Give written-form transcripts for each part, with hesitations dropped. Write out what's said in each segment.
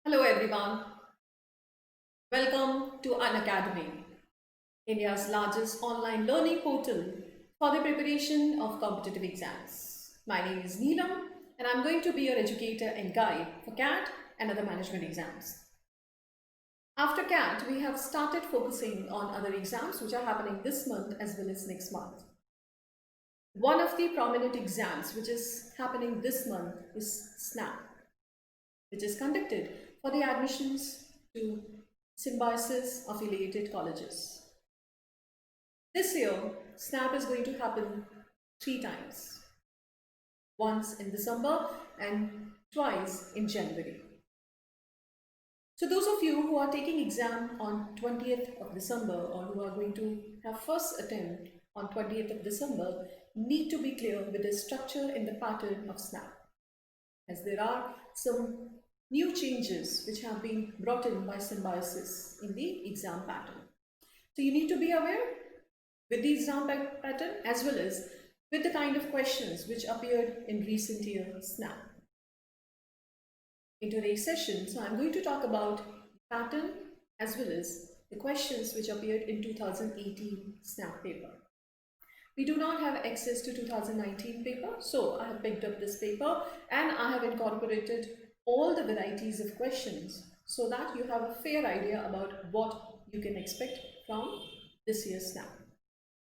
Hello everyone, welcome to Unacademy, India's largest online learning portal for the preparation of competitive exams. My name is Neelam and I'm going to be your educator and guide for CAT and other management exams. After CAT, we have started focusing on other exams which are happening this month as well as next month. One of the prominent exams which is happening this month is SNAP, which is conducted for the admissions to Symbiosis affiliated colleges. This year, SNAP is going to happen 3 times, once in December and twice in January. So those of you who are taking exam on 20th of December or who are going to have first attempt on 20th of December need to be clear with the structure and the pattern of SNAP, as there are some new changes which have been brought in by Symbiosis in the exam pattern. So you need to be aware with the exam pattern as well as with the kind of questions which appeared in recent year SNAP. In today's session, so I'm going to talk about pattern as well as the questions which appeared in 2018 SNAP paper. We do not have access to 2019 paper, so I have picked up this paper and I have incorporated all the varieties of questions so that you have a fair idea about what you can expect from this year's SNAP.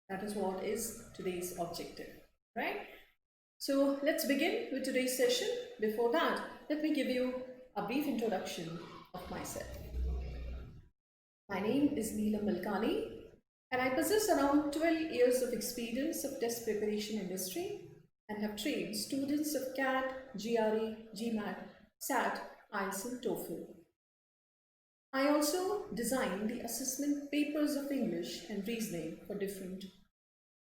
That is what is today's objective, right? So let's begin with today's session. Before that, let me give you a brief introduction of myself. My name is Neelam Malkani and I possess around 12 years of experience of test preparation industry and have trained students of CAT, GRE, GMAT, SAT, IELTS and TOEFL. I also designed the assessment papers of English and reasoning for different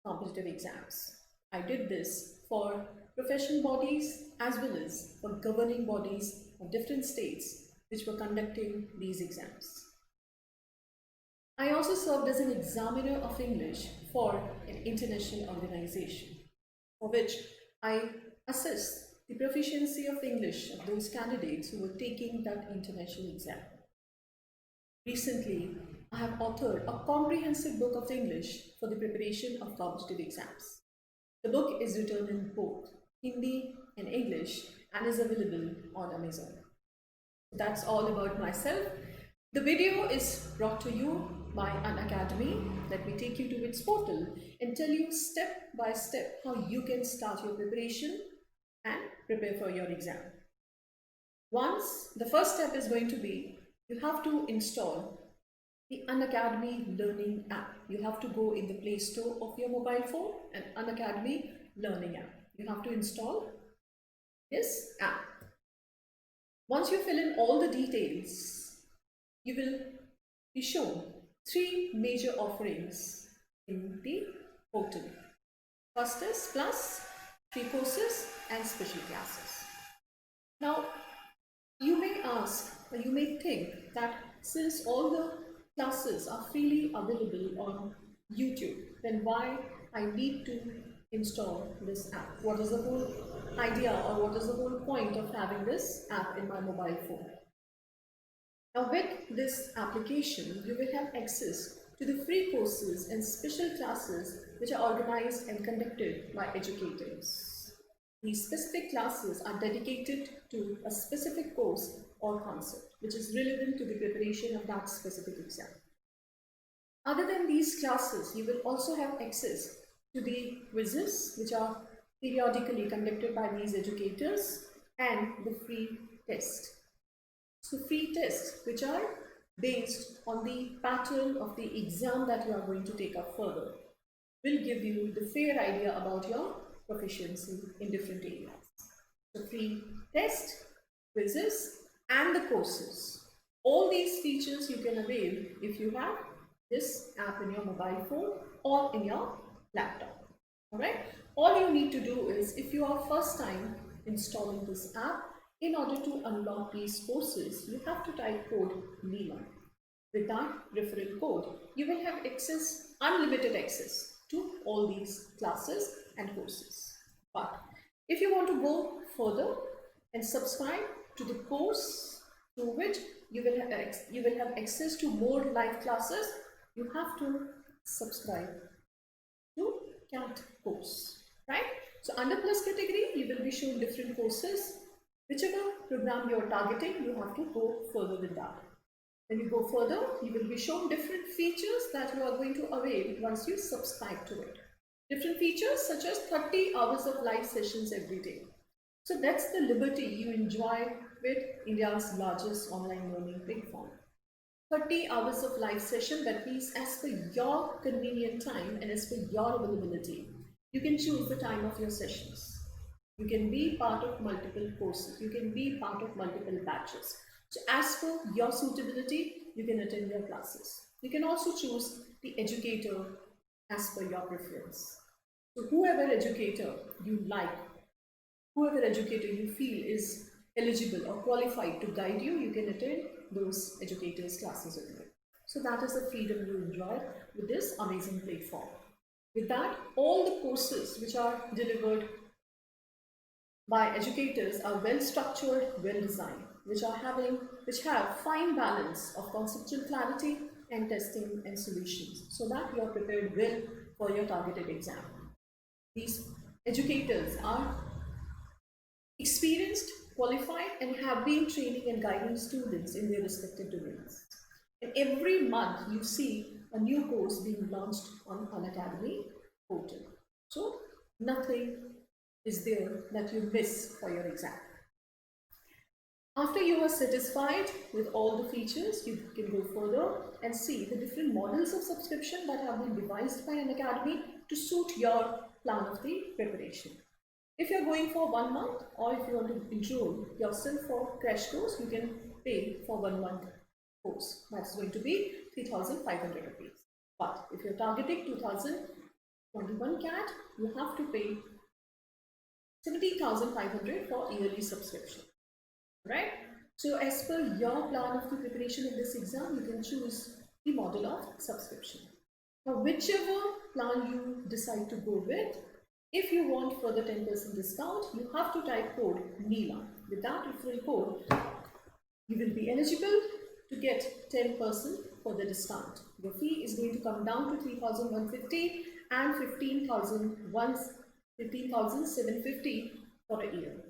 competitive exams. I did this for professional bodies as well as for governing bodies of different states which were conducting these exams. I also served as an examiner of English for an international organization, for which I assessed the proficiency of English of those candidates who were taking that international exam. Recently, I have authored a comprehensive book of English for the preparation of competitive exams. The book is written in both Hindi and English and is available on Amazon. That's all about myself. The video is brought to you by Unacademy. Let me take you to its portal and tell you step by step how you can start your preparation and prepare for your exam. The first step is going to be you have to install the Unacademy Learning app. You have to go in the Play Store of your mobile phone and Unacademy Learning app. You have to install this app. Once you fill in all the details, you will be shown 3 major offerings in the portal. First is Plus, free courses and special classes. Now, you may ask or you may think that since all the classes are freely available on YouTube, then why I need to install this app? What is the whole idea or what is the whole point of having this app in my mobile phone? Now with this application, you will have access to the free courses and special classes which are organized and conducted by educators. These specific classes are dedicated to a specific course or concept which is relevant to the preparation of that specific exam. Other than these classes, you will also have access to the quizzes which are periodically conducted by these educators and the free test. So free tests which are based on the pattern of the exam that you are going to take up further will give you the fair idea about your proficiency in different areas. So free test, quizzes and the courses. All these features you can avail if you have this app in your mobile phone or in your laptop. Alright, all you need to do is if you are first time installing this app, in order to unlock these courses, you have to type code NEELAM. With that referral code, you will have access, unlimited access to all these classes and courses. But if you want to go further and subscribe to the course through which you will have access to more live classes. You have to subscribe to CAT course, right? So under plus category, you will be shown different courses. Whichever program you are targeting, you have to go further with that. When you go further, you will be shown different features that you are going to avail once you subscribe to it. Different features such as 30 hours of live sessions every day. So that's the liberty you enjoy with India's largest online learning platform. 30 hours of live session, that means as per your convenient time and as per your availability. You can choose the time of your sessions. You can be part of multiple courses. You can be part of multiple batches. So as per your suitability, you can attend your classes. You can also choose the educator as per your preference. So whoever educator you like, whoever educator you feel is eligible or qualified to guide you, you can attend those educators' classes with you. So that is the freedom you enjoy with this amazing platform. With that, all the courses which are delivered by educators are well structured, well designed, which have fine balance of conceptual clarity and testing and solutions, so that you are prepared well for your targeted exam. These educators are experienced, qualified, and have been training and guiding students in their respective domains. And every month you see a new course being launched on Unacademy portal. So nothing is there that you miss for your exam. After you are satisfied with all the features, you can go further and see the different models of subscription that have been devised by Unacademy to suit your plan of the preparation. If you are going for 1 month, or if you want to enroll yourself for crash course, you can pay for 1 month course. That's going to be 3,500 rupees. But if you're targeting 2021 CAT, you have to pay 17,500 for yearly subscription. Right? So as per your plan of the preparation of this exam, you can choose the model of subscription. Now, whichever plan you decide to go with, if you want further 10% discount, you have to type code NEELA. With that referral code, you will be eligible to get 10% for the discount. Your fee is going to come down to 3,150 and 15,750 for a year.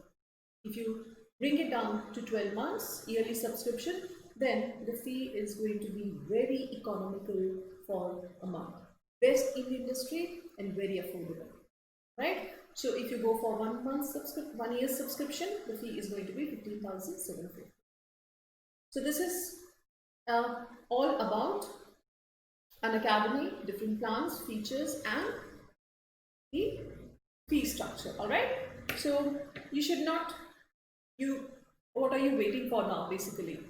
If you bring it down to 12 months yearly subscription, then the fee is going to be very economical for a month. Best in the industry and very affordable. Right? So if you go for 1 month 1 year subscription, the fee is going to be 15,750. So this is all about Unacademy, different plans, features, and the fee structure. All right. So you should not. What are you waiting for now? Basically,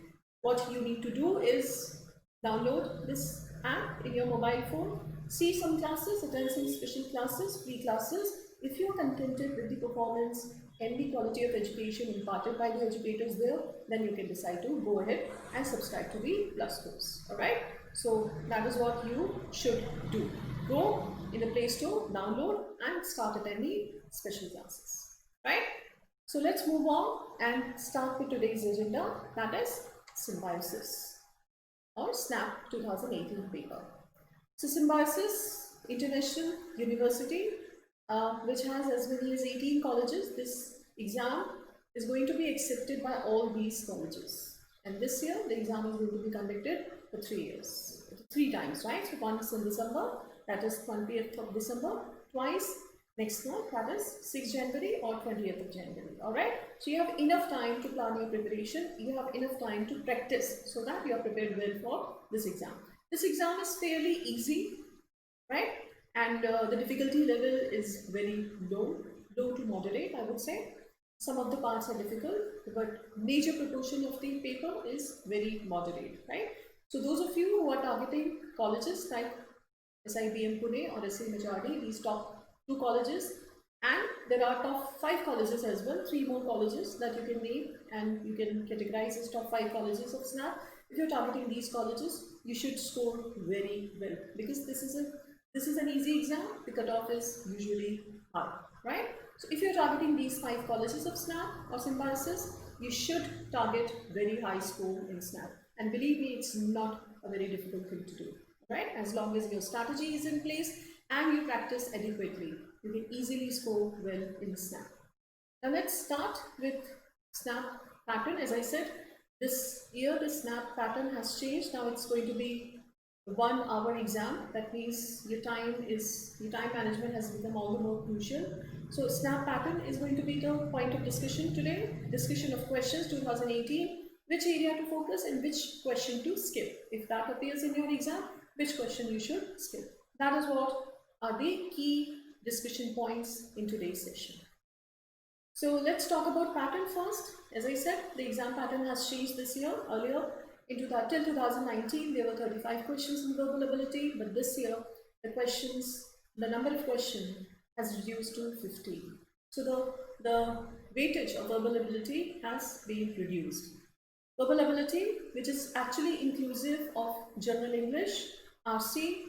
what you need to do is download this app in your mobile phone, see some classes, attend some special classes, free classes. If you are contented with the performance and the quality of education imparted by the educators there, then you can decide to go ahead and subscribe to the Plus course. Alright, so that is what you should do. Go in the Play Store, download, and start attending special classes. Right? So let's move on and start with today's agenda, that is Symbiosis or SNAP 2018 paper. So Symbiosis International University, which has as many as 18 colleges, this exam is going to be accepted by all these colleges. And this year, the exam is going to be conducted for 3 years, 3 times, right? So once in December, that is 20th of December, twice next month, that is 6th January or 20th of January. Alright, so you have enough time to plan your preparation, you have enough time to practice so that you are prepared well for this exam. This exam is fairly easy, right? And the difficulty level is very low to moderate, I would say. Some of the parts are difficult, but major proportion of the paper is very moderate, right? So those of you who are targeting colleges like SIBM Pune or SC Majority, these top 2 colleges, and there are top 5 colleges as well, 3 more colleges that you can name and you can categorize as top 5 colleges of SNAP. If you're targeting these colleges, you should score very well, because this is an easy exam. The cutoff is usually high, right? So if you're targeting these 5 colleges of SNAP or Symbiosis, you should target very high score in Snap. And believe me, it's not a very difficult thing to do, right? As long as your strategy is in place and you practice adequately, you can easily score well in Snap. Now let's start with Snap pattern. As I said, this year the Snap pattern has changed. Now it's going to be 1 hour exam. That means your time management has become all the more crucial. So Snap pattern is going to be the point of discussion today. Discussion of questions 2018, which area to focus and which question to skip. If that appears in your exam, which question you should skip. That is what are the key discussion points in today's session. So let's talk about pattern first. As I said, the exam pattern has changed this year. Earlier, till 2019, there were 35 questions in verbal ability, but this year, the number of questions has reduced to 15. So the weightage of verbal ability has been reduced. Verbal ability, which is actually inclusive of general English, RC,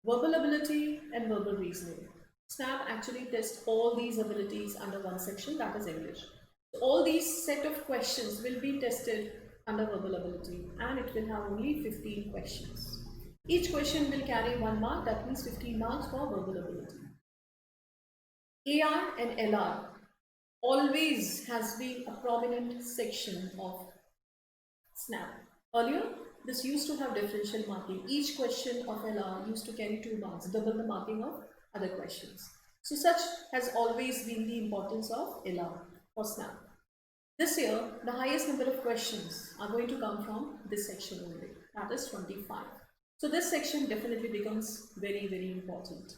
verbal ability, and verbal reasoning. Snap actually tests all these abilities under one section, that is English. So all these set of questions will be tested under verbal ability, and it will have only 15 questions. Each question will carry 1 mark, that means 15 marks for verbal ability. AR and LR always has been a prominent section of Snap. Earlier, this used to have differential marking. Each question of LR used to carry 2 marks, double the marking of other questions. So such has always been the importance of LR for Snap. This year, the highest number of questions are going to come from this section only, that is 25. So this section definitely becomes very, very important.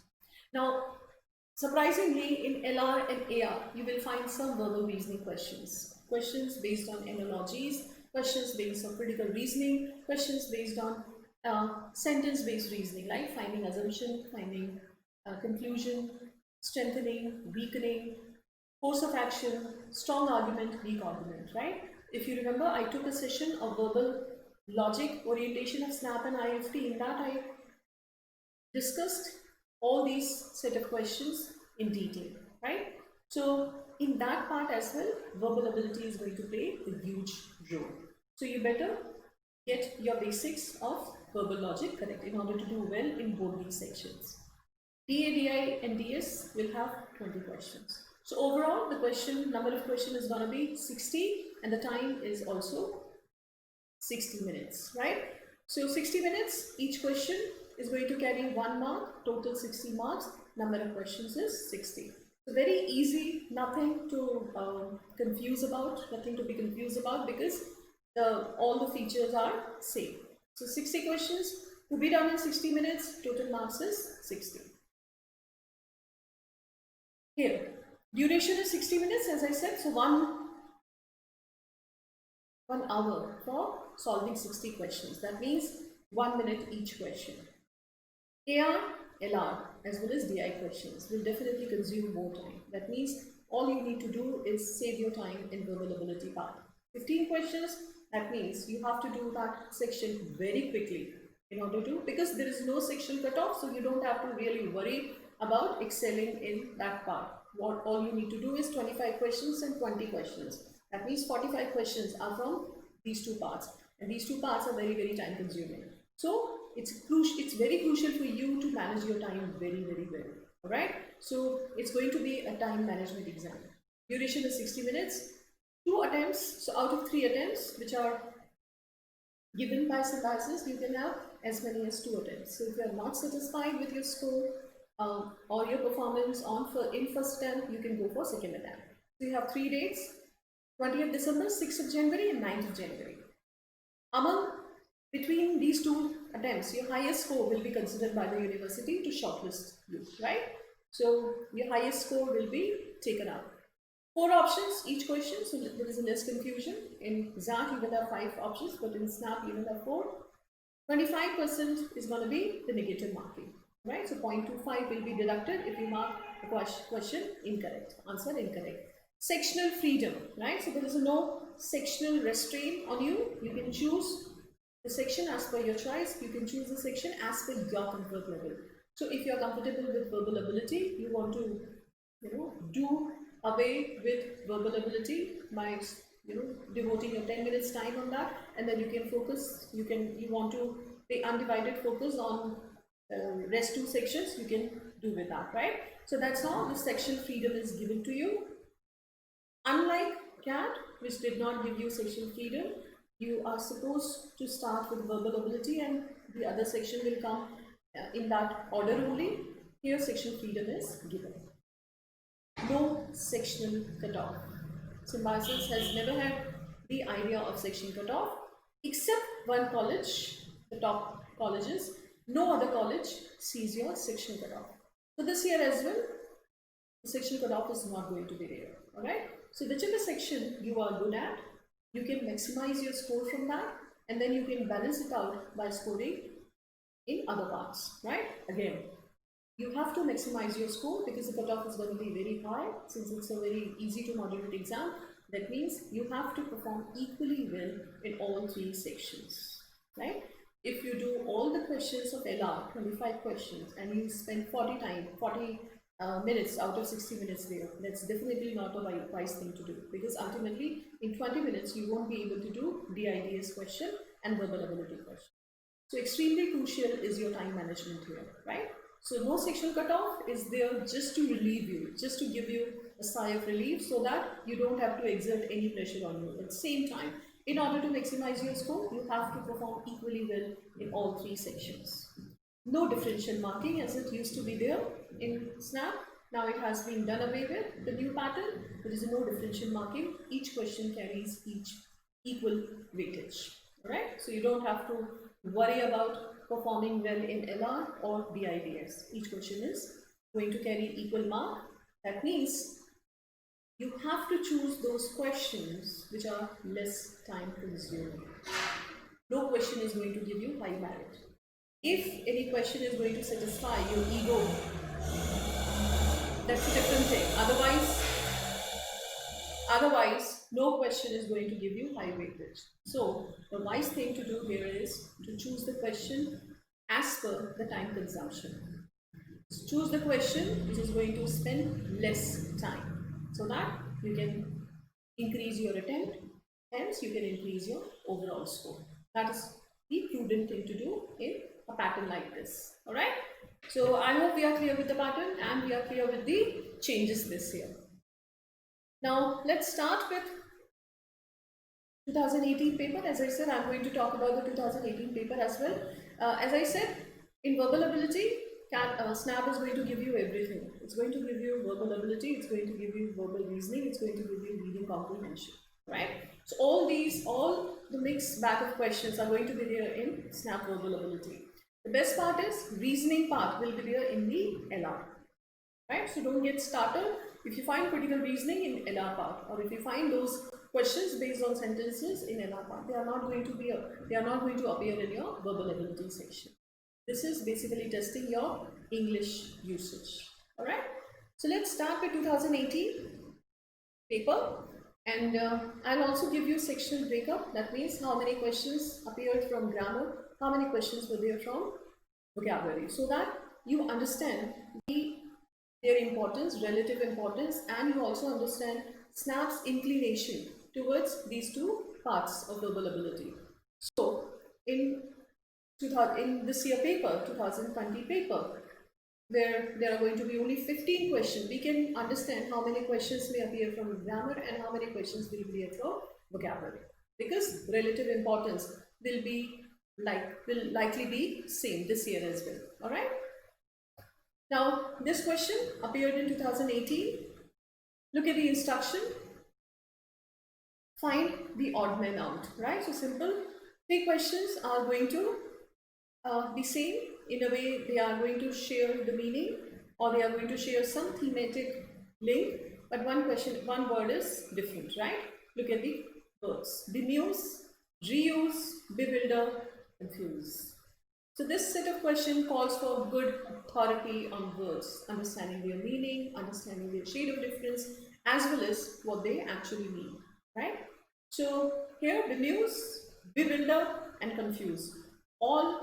Now, surprisingly, in LR and AR, you will find some verbal reasoning questions. Questions based on analogies, questions based on critical reasoning, questions based on sentence-based reasoning, like finding assumption, finding conclusion, strengthening, weakening, course of action, strong argument, weak argument, right? If you remember, I took a session of verbal logic, orientation of SNAP and IFT. In that, I discussed all these set of questions in detail, right? So in that part as well, verbal ability is going to play a huge role. So you better get your basics of verbal logic correct in order to do well in both these sections. DA, DI and DS will have 20 questions. So overall, the number of questions is going to be 60, and the time is also 60 minutes, right? So 60 minutes, each question is going to carry 1 mark, total 60 marks, number of questions is 60. So very easy, nothing to be confused about, because all the features are same. So 60 questions to be done in 60 minutes, total marks is 60. Here, duration is 60 minutes, as I said, so 1 hour for solving 60 questions. That means 1 minute each question. AR, LR, as well as DI questions will definitely consume more time. That means all you need to do is save your time in verbal ability part. 15 questions, that means you have to do that section very quickly in order to, because there is no section cutoff, so you don't have to really worry about excelling in that part. What all you need to do is 25 questions and 20 questions. That means 45 questions are from these two parts, and these two parts are very, very time consuming. So it's very crucial for you to manage your time very, very well. All right. So it's going to be a time management exam. Duration is 60 minutes. 2 attempts. So out of 3 attempts, which are given by syllabuses, you can have as many as 2 attempts. So if you are not satisfied with your score or your performance in first attempt, you can go for second attempt. So you have 3 dates: 20th December, 6th of January, and 9th of January. Between these 2 attempts, your highest score will be considered by the university to shortlist you, right? So your highest score will be taken up. 4 options each question, so there is less confusion. In XAT you will have 5 options, but in SNAP you will have 4. 25% is going to be the negative marking, right? So 0.25 will be deducted if you mark the question incorrect, answer incorrect. Sectional freedom, right? So there is no sectional restraint on you. You can choose the section as per your choice. You can choose the section as per your comfort level. So if you are comfortable with verbal ability, you want to do away with verbal ability, my devoting your 10 minutes time on that, and then you can focus, you want to pay undivided focus on rest 2 sections, you can do with that, right? So that's how the section freedom is given to you. Unlike CAT, which did not give you section freedom, you are supposed to start with verbal ability and the other section will come in that order only. Here section freedom is given. No sectional cutoff. Symbiosis has never had the idea of section cutoff, except one college, the top colleges. No other college sees your section cutoff. So this year as well, the section cutoff is not going to be there. Alright? So whichever section you are good at, you can maximize your score from that, and then you can balance it out by scoring in other parts. Right? Again, you have to maximize your score because the cutoff is going to be very high since it's a very easy to moderate exam. That means you have to perform equally well in all 3 sections, right? If you do all the questions of LR, 25 questions, and you spend 40 minutes out of 60 minutes there, that's definitely not a wise thing to do, because ultimately in 20 minutes you won't be able to do DIDS question and verbal ability question. So extremely crucial is your time management here, right? So no sectional cutoff is there just to relieve you, just to give you a sigh of relief so that you don't have to exert any pressure on you. At the same time, in order to maximize your score, you have to perform equally well in all 3 sections. No differential marking as it used to be there in SNAP. Now it has been done away with, the new pattern. There is no differential marking. Each question carries each equal weightage. Alright, so you don't have to worry about performing well in LR or DIDS. Each question is going to carry equal mark. That means you have to choose those questions which are less time consuming. No question is going to give you high merit. If any question is going to satisfy your ego, that's a different thing. Otherwise, no question is going to give you high weightage. So the wise thing to do here is to choose the question as per the time consumption. So choose the question which is going to spend less time so that you can increase your attempt, hence you can increase your overall score. That is the prudent thing to do in a pattern like this. Alright? So I hope we are clear with the pattern and we are clear with the changes this year. Now let's start with 2018 paper. As I said, I'm going to talk about the 2018 paper as well. As I said, in verbal ability, SNAP is going to give you everything. It's going to give you verbal ability, it's going to give you verbal reasoning, it's going to give you reading comprehension, right? So all the mixed bag of questions are going to be there in SNAP verbal ability. The best part is reasoning part will be there in the LR, right? So don't get started. If you find critical reasoning in LR part, or if you find those questions based on sentences in LR part, they are not going to appear in your verbal ability section. This is basically testing your English usage. All right. So let's start with 2018 paper, and I'll also give you sectional breakup. That means how many questions appeared from grammar, how many questions were there from vocabulary, so that you understand their importance, relative importance, and you also understand SNAP's inclination towards these 2 parts of verbal ability. So in this year paper, 2020 paper, where there are going to be only 15 questions, we can understand how many questions may appear from grammar and how many questions will appear from vocabulary, because relative importance will likely be same this year as well. All right. Now this question appeared in 2018. Look at the instruction. Find the odd man out. Right. So simple. 3 questions are going to be same in a way. They are going to share the meaning, or they are going to share some thematic link, but one word is different, right? Look at the words: bemuse, reuse, bewilder, confuse. So this set of question calls for good authority on words, understanding their meaning, understanding their shade of difference, as well as what they actually mean, right? So here, bemuse, bewilder, and confuse all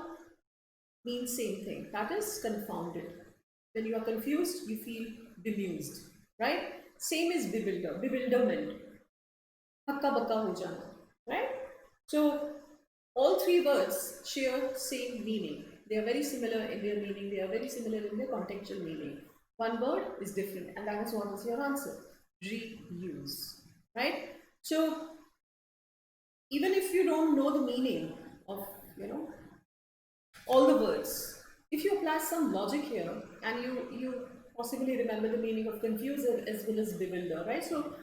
mean same thing, that is confounded. When you are confused, you feel bemused, right? Same is bewilderment. hakka bakka ho jana, right? So all three words share same meaning. They are very similar in their meaning, they are very similar in their contextual meaning. One word is different, and that is what is your answer: reuse, right? So even if you don't know the meaning of, you know, all the words, if you apply some logic here, and you possibly remember the meaning of confuse as well as bewilder, right? So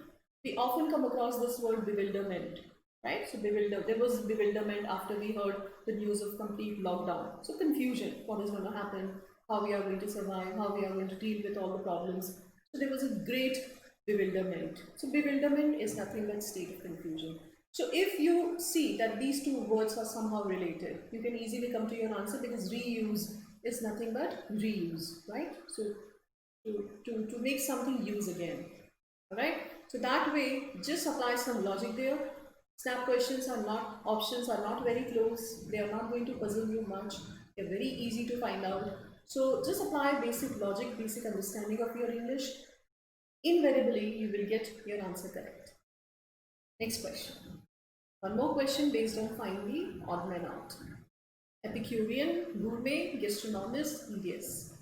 we often come across this word bewilderment, right? So bewilder, there was bewilderment after we heard the news of complete lockdown. So confusion, what is going to happen, how we are going to survive, how we are going to deal with all the problems. So there was a great bewilderment. So bewilderment is nothing but state of confusion. So if you see that these two words are somehow related, you can easily come to your answer, because reuse is nothing but reuse, right? So to make something use again, all right? So that way, just apply some logic there. Snap questions are not, options are not very close. They are not going to puzzle you much. They're very easy to find out. So just apply basic logic, basic understanding of your English. Invariably, you will get your answer correct. Next question. One more question based on find the odd man out. Epicurean, gourmet, gastronomist, EDS.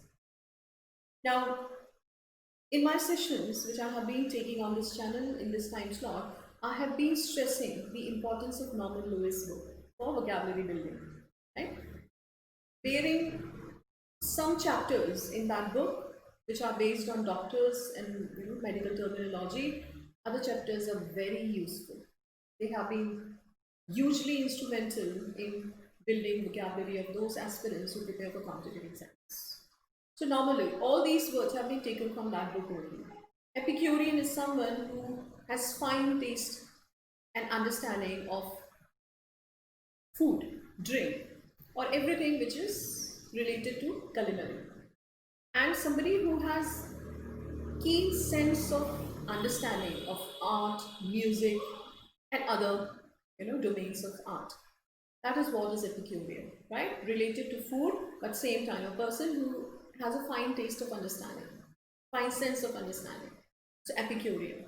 Now, in my sessions, which I have been taking on this channel in this time slot, I have been stressing the importance of Norman Lewis' book for vocabulary building. Right? Bearing some chapters in that book, which are based on doctors and, you know, medical terminology, other chapters are very useful. They have been hugely instrumental in building vocabulary of those aspirants who prepare for competitive exams. So normally, all these words have been taken from that book only. Epicurean is someone who has fine taste and understanding of food, drink, or everything which is related to culinary. And somebody who has keen sense of understanding of art, music, and other, you know, domains of art. That is what is Epicurean, right? Related to food, but same time a person who has a fine taste of understanding, fine sense of understanding. So Epicurean.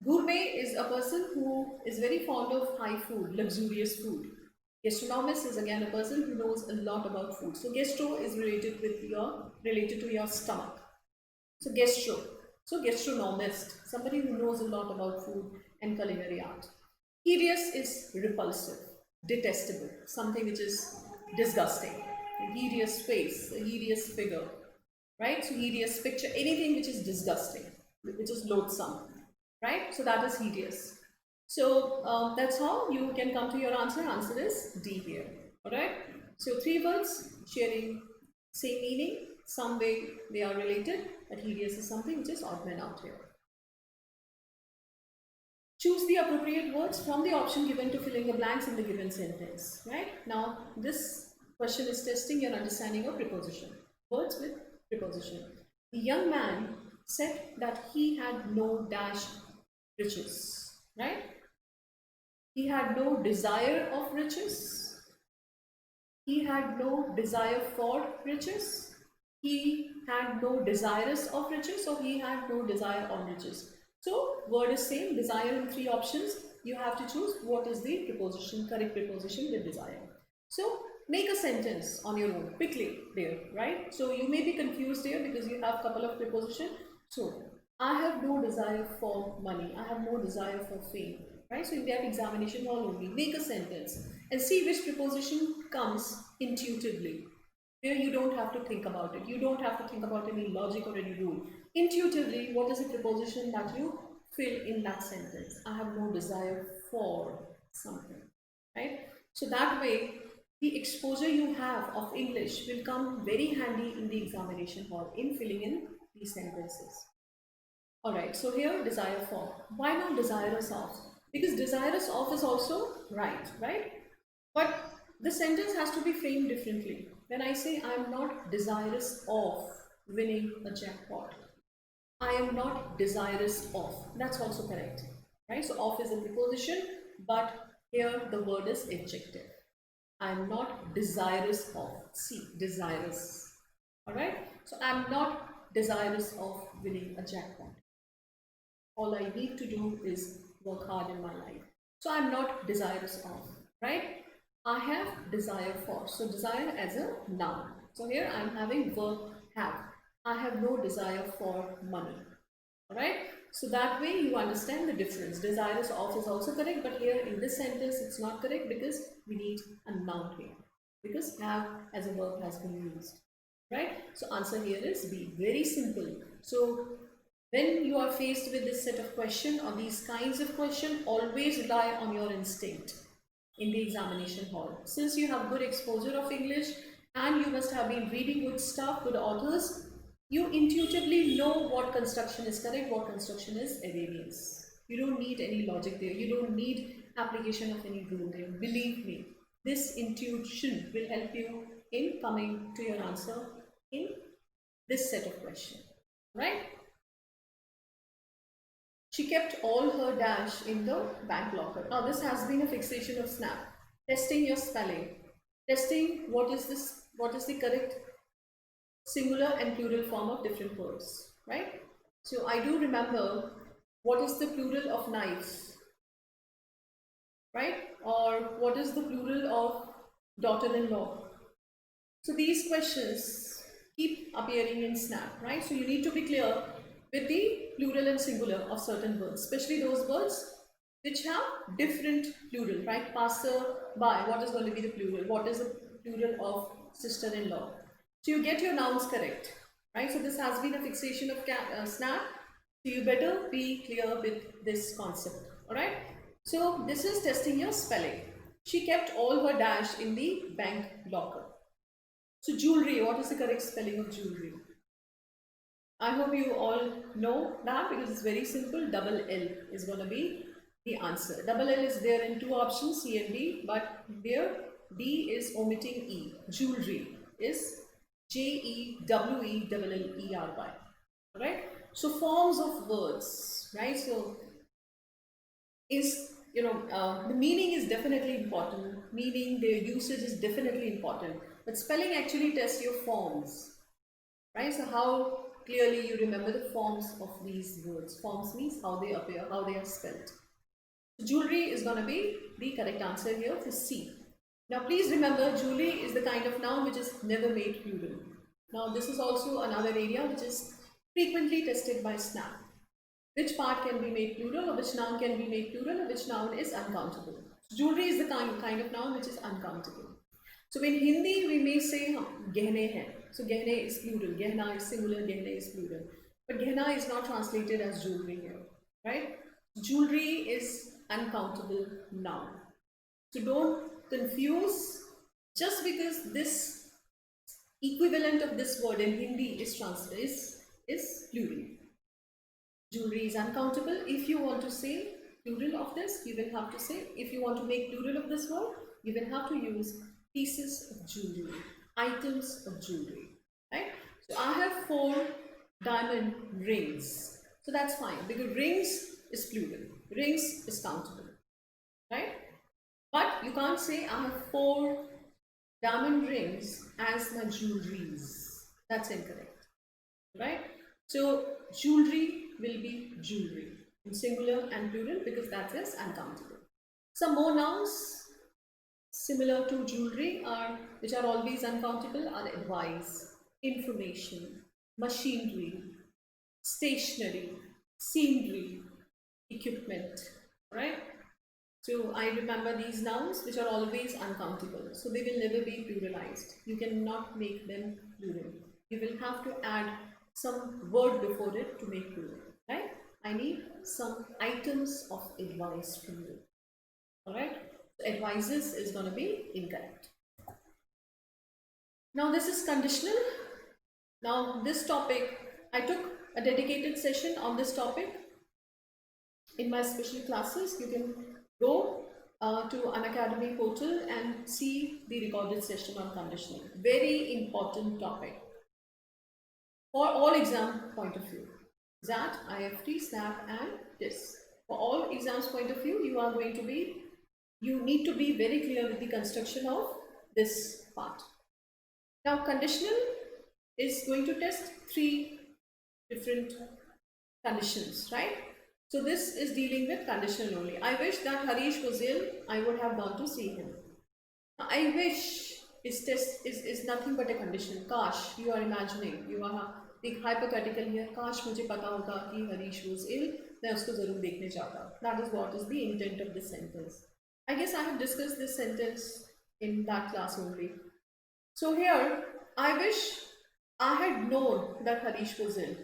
Gourmet is a person who is very fond of high food, luxurious food. Gastronomist is again a person who knows a lot about food. So gastro is related to your stomach. So gastro. So gastronomist, somebody who knows a lot about food and culinary art. Hideous is repulsive, detestable, something which is disgusting. A hideous face, a hideous figure, right? So hideous picture, anything which is disgusting, which is loathsome, right? So that is hideous. So that's how you can come to your answer. Answer is D here, all right? So three words sharing same meaning, some way they are related, but hideous is something which is odd man out here. Choose the appropriate words from the option given to fill in the blanks in the given sentence, right? Now, this question is testing your understanding of preposition. Words with preposition. The young man said that he had no dash riches, right? He had no desire of riches. He had no desire for riches. He had no desirous of riches, or he had no desire on riches. So word is same, desire in three options. You have to choose what is the preposition, correct preposition with desire. So make a sentence on your own quickly there, right? So you may be confused here because you have a couple of preposition. So I have no desire for money. I have no desire for fame, right? So in that examination hall only, make a sentence and see which preposition comes intuitively. Here you don't have to think about it. You don't have to think about any logic or any rule. Intuitively, what is the preposition that you fill in that sentence? I have no desire for something, right? So that way, the exposure you have of English will come very handy in the examination hall in filling in these sentences. Alright, so here desire for. Why not desirous of? Because desirous of is also right? But the sentence has to be framed differently. When I say I am not desirous of winning a jackpot, I am not desirous of. That's also correct, right? So of is a preposition, but here the word is adjective. I am not desirous of. See, desirous. Alright? So I am not desirous of winning a jackpot. All I need to do is work hard in my life. So I'm not desirous of, right? I have desire for. So desire as a noun. So here I'm having verb have. I have no desire for money. Alright? So that way you understand the difference. Desirous of is also correct, but here in this sentence it's not correct because we need a noun here. Because have as a verb has been used. Right? So answer here is B. Very simple. So when you are faced with this set of question or these kinds of question, always rely on your instinct in the examination hall. Since you have good exposure of English and you must have been reading good stuff, good authors, you intuitively know what construction is correct, what construction is erroneous. You don't need any logic there. You don't need application of any rule there. Believe me, this intuition will help you in coming to your answer in this set of questions, right? She kept all her dash in the bank locker. Now this has been a fixation of Snap. Testing your spelling. Testing what is this, what is the correct singular and plural form of different words, right? So I do remember what is the plural of knives, right? Or what is the plural of daughter-in-law? So these questions keep appearing in Snap, right? So you need to be clear with the plural and singular of certain words, especially those words which have different plural, right? Passer by, what is going to be the plural? What is the plural of sister-in-law? So you get your nouns correct, right? So this has been a fixation of Snap. So you better be clear with this concept, all right? So this is testing your spelling. She kept all her dash in the bank locker. So jewelry, what is the correct spelling of jewelry? I hope you all know that because it's very simple. Double L is going to be the answer. Double L is there in two options, C and D, but there D is omitting E. Jewelry is Jewellery. Right? So forms of words, right? So is, the meaning is definitely important. Meaning, their usage is definitely important. But spelling actually tests your forms, right? So how clearly you remember the forms of these words. Forms means how they appear, how they are spelled. So jewelry is going to be the correct answer here for C. Now please remember, jewelry is the kind of noun which is never made plural. Now this is also another area which is frequently tested by SNAP. Which part can be made plural, or which noun can be made plural, or which noun is uncountable. Jewelry is the kind of noun which is uncountable. So in Hindi, we may say gehne hai. So gehne is plural, gehna is singular, gehne is plural. But gehna is not translated as jewelry here, right? Jewelry is uncountable noun. So don't confuse just because this equivalent of this word in Hindi is plural. Jewelry is uncountable. If you want to say plural of this, you will have to say, if you want to make plural of this word, you will have to use pieces of jewelry, items of jewelry, right? So I have 4 diamond rings. So that's fine because rings is plural. Rings is countable, right? But you can't say I have 4 diamond rings as my jewelries. That's incorrect, right? So jewelry will be jewelry in singular and plural because that is uncountable. Some more nouns similar to jewelry are, which are always uncountable, are advice, information, machinery, stationery, scenery, equipment, right? So I remember these nouns which are always uncountable. So they will never be pluralized. You cannot make them plural. You will have to add some word before it to make plural, right? I need some items of advice from you. Alright? So advices is going to be incorrect. Now this is conditional. Now this topic, I took a dedicated session on this topic in my special classes. You can go to Unacademy portal and see the recorded session on conditional. Very important topic for all exam point of view. XAT, IFT, SNAP and TIS. For all exams point of view, you need to be very clear with the construction of this part. Now conditional is going to test 3 different conditions, right? So this is dealing with conditional only. I wish that Harish was ill. I would have gone to see him. Now, I wish is nothing but a condition. Kash, you are imagining. You are being hypothetical here. Kash मुझे पता होता कि Harish was ill. मैं उसको जरूर देखने जाता. That is what is the intent of this sentence. I guess I have discussed this sentence in that class only. So here, I wish I had known that Harish was ill.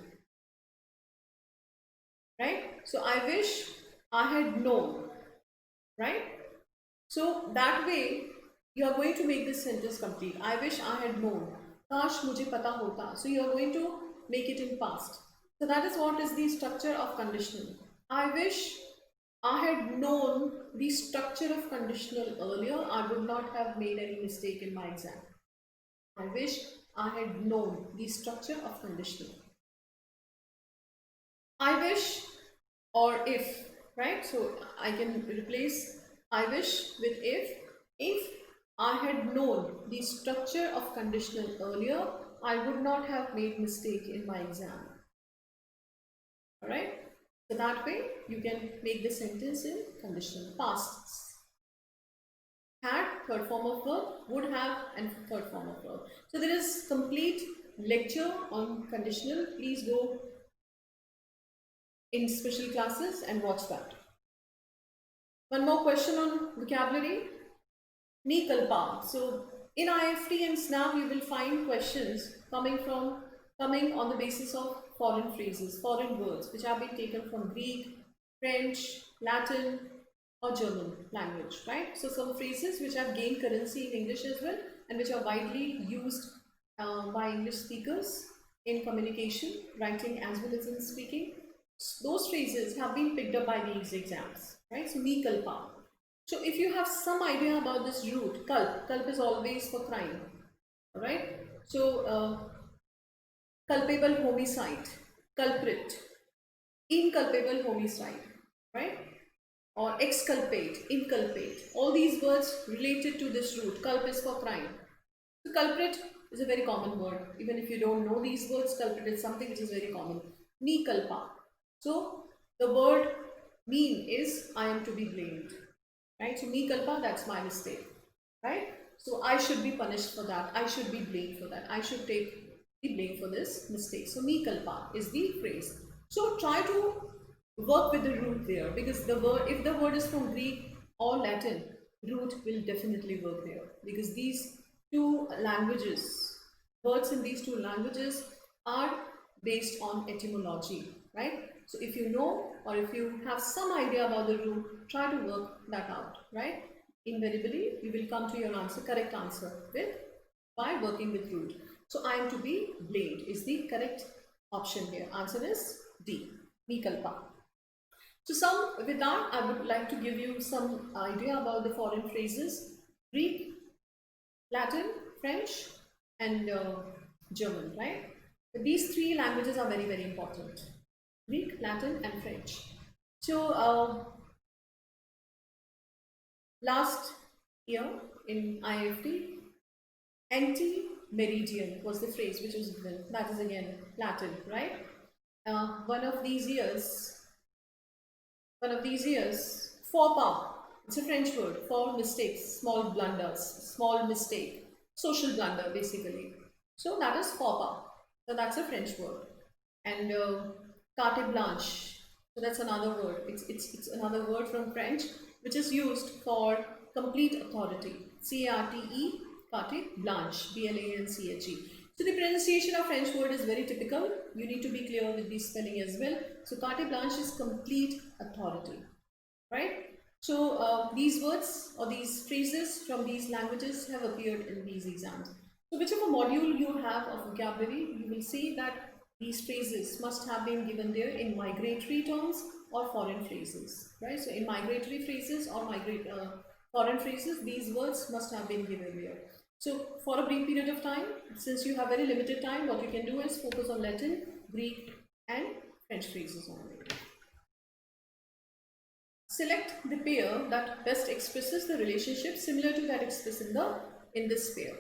Right? So I wish I had known. Right? So that way, you are going to make this sentence complete. I wish I had known. Kash mujhe pata hota. So you are going to make it in past. So that is what is the structure of conditional. I wish I had known the structure of conditional earlier. I would not have made any mistake in my exam. I wish I had known the structure of conditional. I wish or if, right? So I can replace I wish with if I had known the structure of conditional earlier, I would not have made mistake in my exam. Alright? So that way you can make the sentence in conditional past. Had, third form of verb, would have, and third form of verb. So there is complete lecture on conditional. Please go in special classes and watch that. One more question on vocabulary. Ni kalpa. So in IFT and SNAP, you will find questions coming on the basis of foreign phrases, foreign words, which have been taken from Greek, French, Latin, or German language, right? So some phrases which have gained currency in English as well, and which are widely used by English speakers in communication, writing, as well as in speaking. Those phrases have been picked up by these exams, right? So ni kalpa. So if you have some idea about this root, kalp is always for crime, alright? So culpable homicide, culprit, inculpable homicide, right? Or exculpate, inculpate. All these words related to this root. Culp is for crime. So culprit is a very common word. Even if you don't know these words, culprit is something which is very common. Ni kalpa. So the word mean is I am to be blamed. Right? So ni kalpa, that's my mistake. Right? So I should be punished for that. I should be blamed for that. I should take the blame for this mistake. So ni kalpa is the phrase. So try to work with the root there, because the word, if the word is from Greek or Latin, root will definitely work there, because these two languages, words in these two languages are based on etymology, right? So if you know, or if you have some idea about the root, try to work that out, right? Invariably you will come to your answer, correct answer, with by working with root. So I am to be blamed is the correct option here. Answer is D, Vikalpa. So with that, I would like to give you some idea about the foreign phrases: Greek, Latin, French, and German, right? But these three languages are very, very important: Greek, Latin, and French. So last year in IFT, anti-meridian was the phrase which was given. That is again Latin, right? One of these years, faux pas. It's a French word for mistakes, small blunders, small mistake, social blunder basically. So that is faux pas. So that's a French word. And carte blanche. So that's another word. It's another word from French which is used for complete authority. C-A-R-T-E, carte blanche, B-L-A-N-C-H-E. So the pronunciation of French word is very typical. You need to be clear with the spelling as well. So carte blanche is complete authority, right? So these words or these phrases from these languages have appeared in these exams. So whichever module you have of vocabulary, you will see that these phrases must have been given there in migratory terms or foreign phrases, right? So in migratory phrases or foreign phrases, these words must have been given there. So for a brief period of time, since you have very limited time, what you can do is focus on Latin, Greek, and French phrases only. Select the pair that best expresses the relationship similar to that expressed in this pair.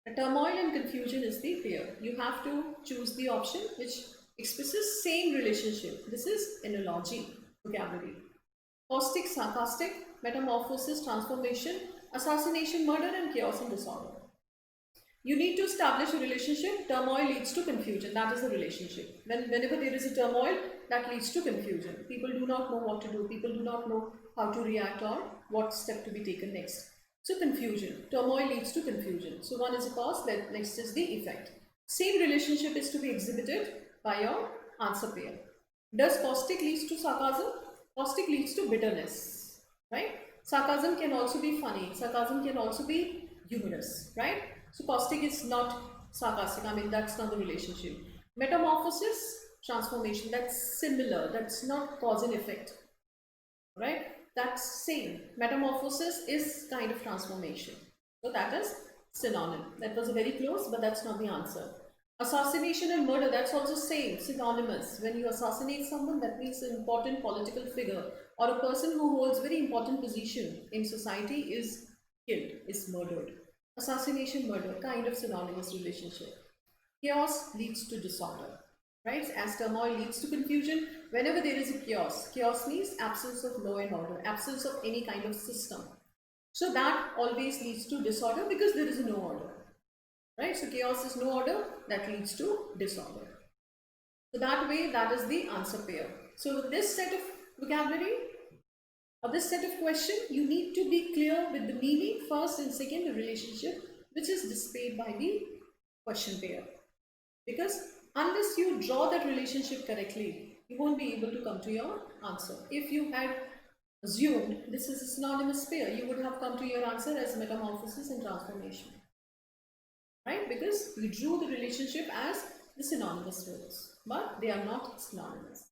A turmoil and confusion is the pair. You have to choose the option which expresses same relationship. This is analogy vocabulary. Caustic, sarcastic, metamorphosis, transformation, assassination, murder, and chaos and disorder. You need to establish a relationship. Turmoil leads to confusion. That is the relationship. Whenever there is a turmoil, that leads to confusion. People do not know what to do. People do not know how to react or what step to be taken next. So confusion. Turmoil leads to confusion. So one is a cause, next is the effect. Same relationship is to be exhibited by your answer pair. Does caustic leads to sarcasm? Caustic leads to bitterness, right? Sarcasm can also be funny. Sarcasm can also be humorous, right? So caustic is not sarcastic. I mean, that's not the relationship. Metamorphosis, transformation, that's similar. That's not cause and effect, right? That's same. Metamorphosis is kind of transformation. So that is synonym. That was very close, but that's not the answer. Assassination and murder, that's also same, synonymous. When you assassinate someone, that means an important political figure or a person who holds very important position in society is killed, is murdered. Assassination, murder, kind of synonymous relationship. Chaos leads to disorder, right? As turmoil leads to confusion, whenever there is a chaos, chaos means absence of law and order, absence of any kind of system. So that always leads to disorder because there is no order, right? So chaos is no order, that leads to disorder. So that way, that is the answer pair. So with this set of vocabulary, or this set of question, you need to be clear with the meaning first and second, the relationship which is displayed by the question pair. Because unless you draw that relationship correctly, you won't be able to come to your answer. If you had assumed this is a synonymous pair, you would have come to your answer as metamorphosis and transformation, right? Because you drew the relationship as the synonymous words, but they are not synonymous,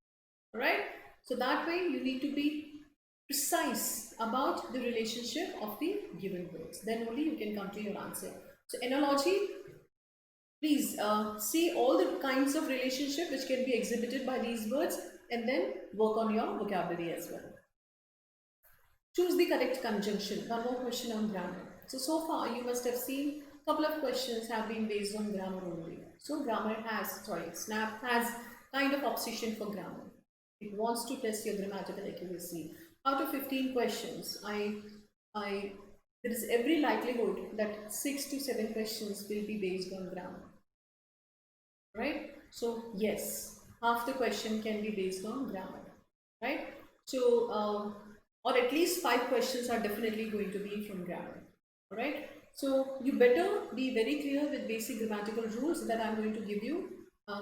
right? So that way you need to be precise about the relationship of the given words. Then only you can come to your answer. So analogy, please see all the kinds of relationship which can be exhibited by these words and then work on your vocabulary as well. Choose the correct conjunction. One more question on grammar. So far you must have seen a couple of questions have been based on grammar only. So grammar has, SNAP has kind of obsession for grammar. It wants to test your grammatical accuracy. Out of 15 questions, there is every likelihood that 6 to 7 questions will be based on grammar, right? So yes, half the question can be based on grammar, right? So or at least 5 questions are definitely going to be from grammar, all right? So you better be very clear with basic grammatical rules that I'm going to give you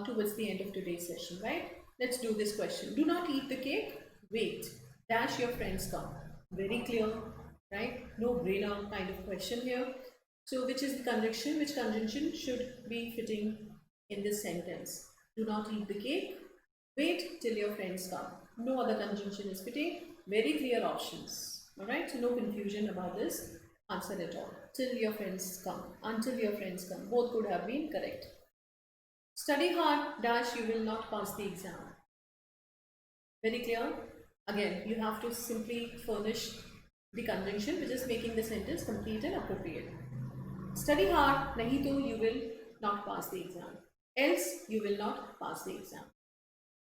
towards the end of today's session, right? Let's do this question. Do not eat the cake, wait, dash your friends come. Very clear, right? No brainer kind of question here. So which is the conjunction? Which conjunction should be fitting in this sentence? Do not eat the cake, wait till your friends come. No other conjunction is fitting. Very clear options, all right? So no confusion about this answer at all. Till your friends come, until your friends come, both could have been correct. Study hard, dash, you will not pass the exam. Very clear? Again, you have to simply furnish the conjunction which is making the sentence complete and appropriate. Study hard, nahi to you will not pass the exam. Else, you will not pass the exam.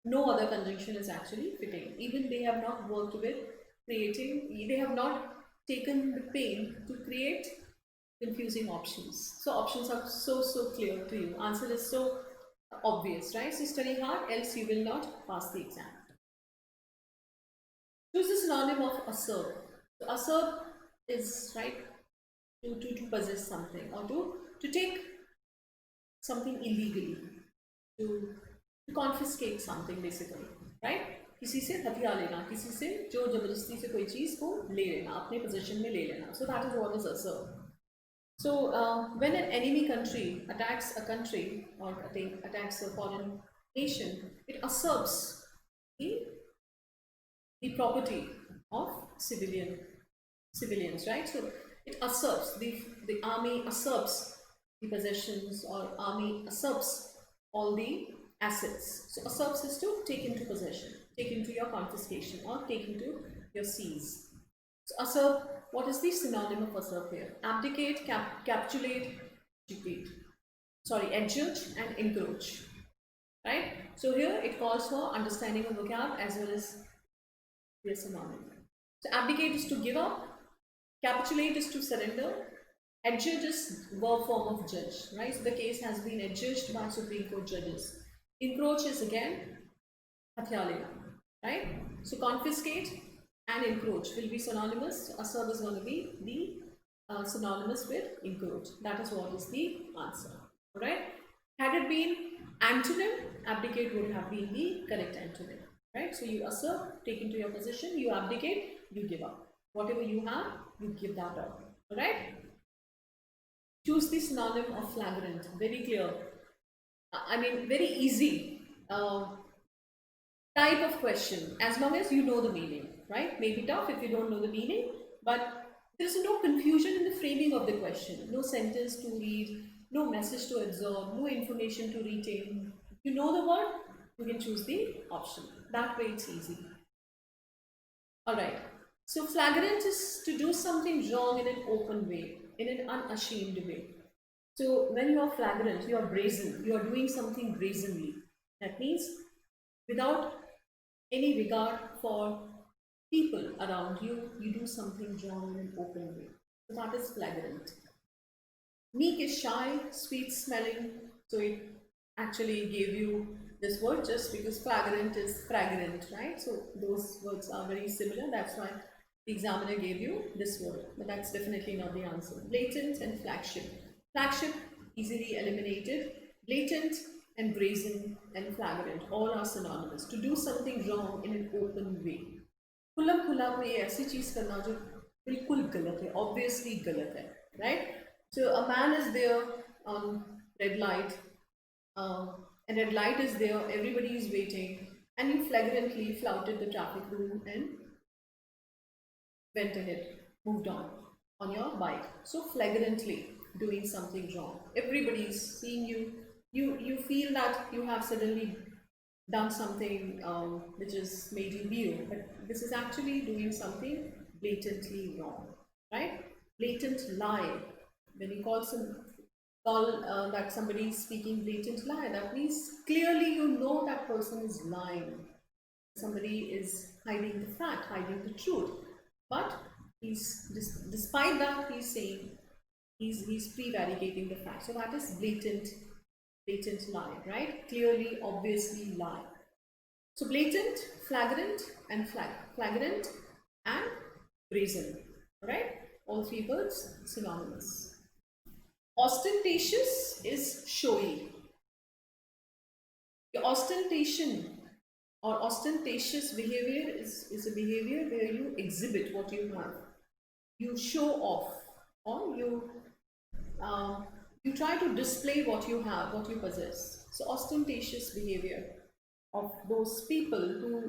No other conjunction is actually fitting. Even they have not worked with creating, they have not taken the pain to create confusing options. So options are so clear to you. Answer is so obvious, right? So study hard, else you will not pass the exam. Choose the synonym of acerb. So acerb is, right, to possess something or to take something illegally, to confiscate something basically, right? किसी से हथियार लेना, किसी से जोर जबरदस्ती से कोई चीज़ को ले लेना, अपने possession में ले लेना. So that is what is acerb. So when an enemy country attacks a country or attacks a foreign nation, it usurps the property of civilians, right? So it usurps, the army usurps the possessions, or army usurps all the assets. So usurps is to take into possession, take into your confiscation, or take into your seize. So usurp, what is the synonym of usurp here? Abdicate, capitulate, adjudge and encroach, right? So here it calls for understanding of vocab as well as the synonym. So abdicate is to give up, capitulate is to surrender, adjudge is verb form of judge, right? So the case has been adjudged by Supreme Court judges. Encroach is again hathya, right? So confiscate and encroach will be synonymous. So asab is going to be the synonymous with encroach. That is what is the answer. All right. Had it been antonym, abdicate would have been the correct antonym. Right. So you assert, take into your position, you abdicate, you give up. Whatever you have, you give that up. All right. Choose the synonym of flagrant. Very clear. I mean, very easy. Type of question, as long as you know the meaning, right? May be tough if you don't know the meaning, but there's no confusion in the framing of the question, no sentence to read, no message to absorb, no information to retain. You know the word, you can choose the option. That way it's easy. All right. So flagrant is to do something wrong in an open way, in an unashamed way. So when you are flagrant, you are brazen, you are doing something brazenly. That means without any regard for people around you, you do something wrong in an open way. So that is flagrant. Meek is shy, sweet smelling. So it actually gave you this word just because flagrant is fragrant, right? So those words are very similar. That's why the examiner gave you this word. But that's definitely not the answer. Blatant and flagship. Flagship, easily eliminated. Blatant and brazen and flagrant, all are synonymous. To do something wrong in an open way. खुल्लम खुल्ला कोई ऐसी चीज करना जो बिल्कुल गलत है, obviously गलत है, right? So a man is there on red light, and red light is there, everybody is waiting, and you flagrantly flouted the traffic rule and went ahead, moved on your bike. So flagrantly doing something wrong. Everybody is seeing you. You feel that you have suddenly done something which has made you view, but this is actually doing something blatantly wrong, right? Blatant lie. When you call that somebody is speaking blatant lie, that means clearly you know that person is lying. Somebody is hiding the fact, hiding the truth, but despite that he's saying he's prevaricating the fact. So that is blatant lie, right? Clearly, obviously lie. So blatant, flagrant, and flagrant and brazen, right? All three words synonymous. Ostentatious is showy. The ostentation or ostentatious behavior is a behavior where you exhibit what you have. You show off, or you try to display what you have, what you possess. So ostentatious behavior of those people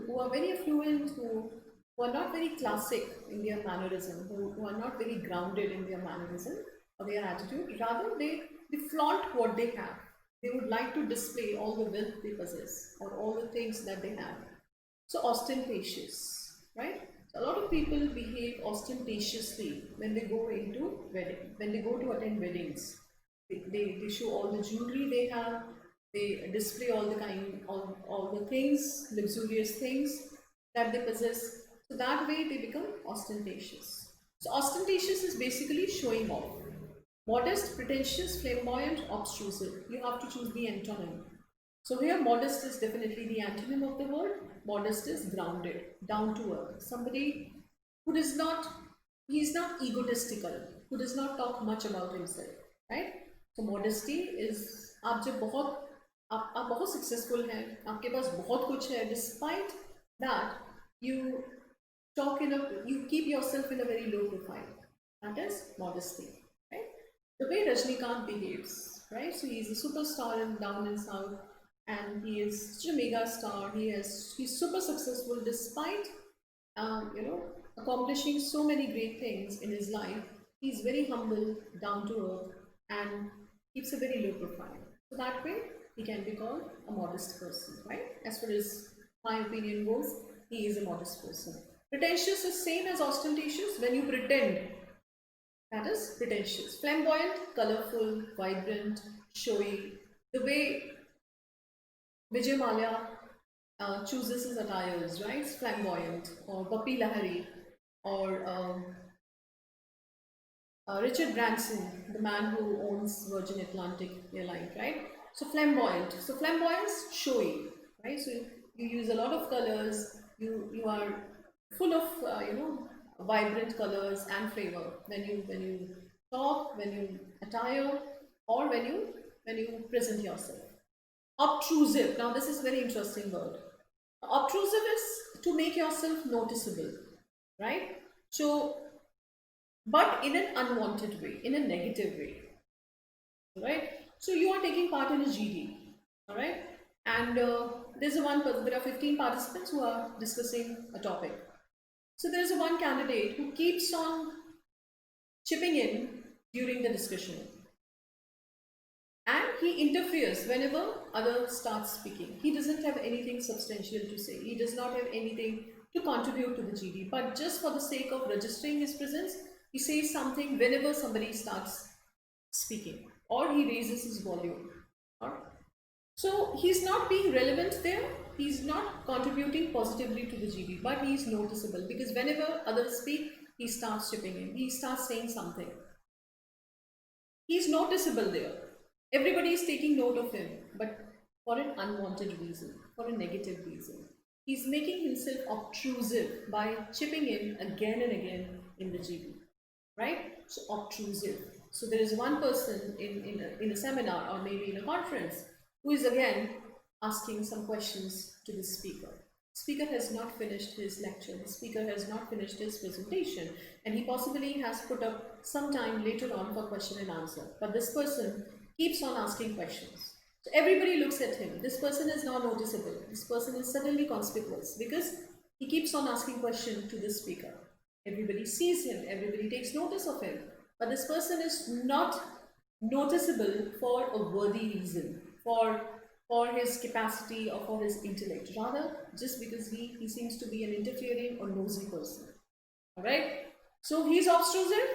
who are very affluent, who are not very classic in their mannerism, who are not very grounded in their mannerism or their attitude. Rather, they flaunt what they have. They would like to display all the wealth they possess or all the things that they have. So ostentatious, right? So a lot of people behave ostentatiously when they go into wedding, when they go to attend weddings. They show all the jewelry they have, they display all the things, luxurious things that they possess. So that way they become ostentatious. So ostentatious is basically showing off. Modest, pretentious, flamboyant, obtrusive. You have to choose the antonym. So here modest is definitely the antonym of the word. Modest is grounded, down to earth. Somebody who does not, he is not egotistical, who does not talk much about himself, right? So modesty is आप जब बहुत successful हैं, आपके पास बहुत कुछ है, despite that you you keep yourself in a very low profile. That is modesty, right? The way Rajnikant behaves, right? So he's a superstar in down and south, and he is such a mega star. He's super successful despite accomplishing so many great things in his life. He's very humble, down to earth, and keeps a very low profile. So that way, he can be called a modest person, right? As far as my opinion goes, he is a modest person. Pretentious is same as ostentatious. When you pretend, that is pretentious. Flamboyant, colorful, vibrant, showy. The way Vijay Mallya chooses his attires, right? Flamboyant, or Bapi Lahari, or Richard Branson, the man who owns Virgin Atlantic Airline, right? So flamboyant. So flamboyance, showy, right? So you use a lot of colors. You are full of vibrant colors and flavor when you talk, when you attire, or when you present yourself. Obtrusive. Now this is a very interesting word. Obtrusive is to make yourself noticeable, right? So, but in an unwanted way, in a negative way, right? So you are taking part in a GD, all right? And there's a one person, there are 15 participants who are discussing a topic. So there's a one candidate who keeps on chipping in during the discussion. And he interferes whenever others start speaking. He doesn't have anything substantial to say. He does not have anything to contribute to the GD. But just for the sake of registering his presence, he says something whenever somebody starts speaking, or he raises his volume. So he's not being relevant there. He's not contributing positively to the GD, but he's noticeable because whenever others speak, he starts chipping in. He starts saying something. He's noticeable there. Everybody is taking note of him, but for an unwanted reason, for a negative reason. He's making himself obtrusive by chipping in again and again in the GB, right? So obtrusive. So there is one person in a seminar or maybe in a conference who is again asking some questions to the speaker. Speaker has not finished his lecture, the speaker has not finished his presentation, and he possibly has put up some time later on for question and answer. But this person keeps on asking questions. So everybody looks at him. This person is now noticeable. This person is suddenly conspicuous because he keeps on asking questions to the speaker. Everybody sees him, everybody takes notice of him. But this person is not noticeable for a worthy reason, for his capacity or for his intellect, rather just because he seems to be an interfering or nosy person. Alright? So he's obtrusive